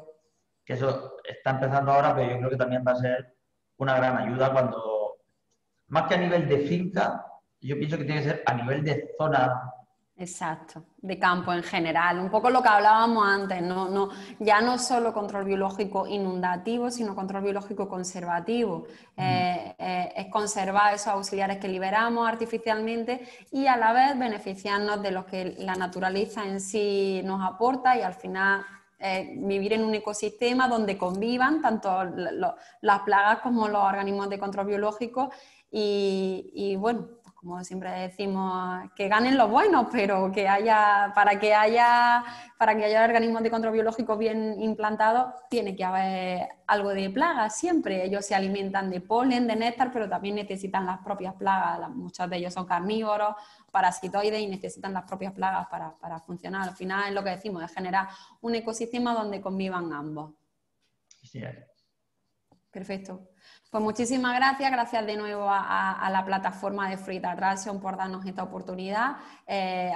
que eso está empezando ahora, pero yo creo que también va a ser una gran ayuda cuando, más que a nivel de finca, yo pienso que tiene que ser a nivel de zona Exacto, de campo en general, un poco lo que hablábamos antes, ya no solo control biológico inundativo, sino control biológico conservativo. Es conservar esos auxiliares que liberamos artificialmente y a la vez beneficiarnos de lo que la naturaleza en sí nos aporta y al final vivir en un ecosistema donde convivan tanto las plagas como los organismos de control biológico y bueno, como siempre decimos, que ganen los buenos, pero que para que haya organismos de control biológico bien implantados, tiene que haber algo de plagas siempre. Ellos se alimentan de polen, de néctar, pero también necesitan las propias plagas. Muchos de ellos son carnívoros, parasitoides y necesitan las propias plagas para funcionar. Al final es lo que decimos, es generar un ecosistema donde convivan ambos. Sí. Perfecto. Pues muchísimas gracias, gracias de nuevo a la plataforma de Fruit Attraction por darnos esta oportunidad.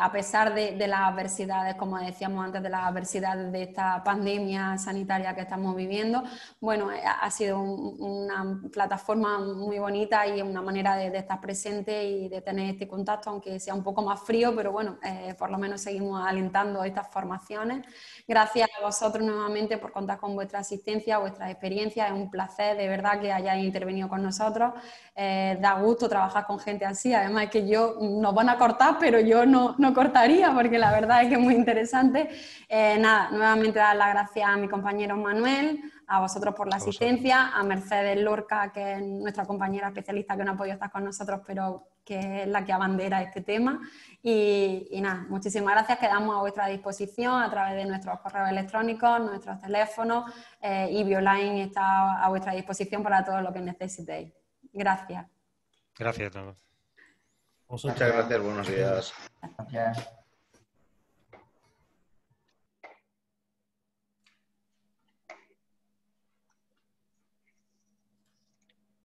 A pesar de las adversidades, como decíamos antes, de las adversidades de esta pandemia sanitaria que estamos viviendo, bueno, ha sido una plataforma muy bonita y una manera de estar presente y de tener este contacto, aunque sea un poco más frío, pero bueno, por lo menos seguimos alentando estas formaciones. Gracias a vosotros nuevamente por contar con vuestra asistencia, vuestras experiencias. Es un placer de verdad que hayáis intervenido con nosotros. Da gusto trabajar con gente así. Además es que nos van a cortar, pero yo no cortaría porque la verdad es que es muy interesante. Nada, nuevamente dar las gracias a mi compañero Manuel, a vosotros por la asistencia, a Mercedes Lorca, que es nuestra compañera especialista que no ha podido estar con nosotros, pero que es la que abandera este tema. Y nada, muchísimas gracias. Quedamos a vuestra disposición a través de nuestros correos electrónicos, nuestros teléfonos y Bioline está a vuestra disposición para todo lo que necesitéis. Gracias. Gracias a todos. Muchas gracias, buenos días. Gracias.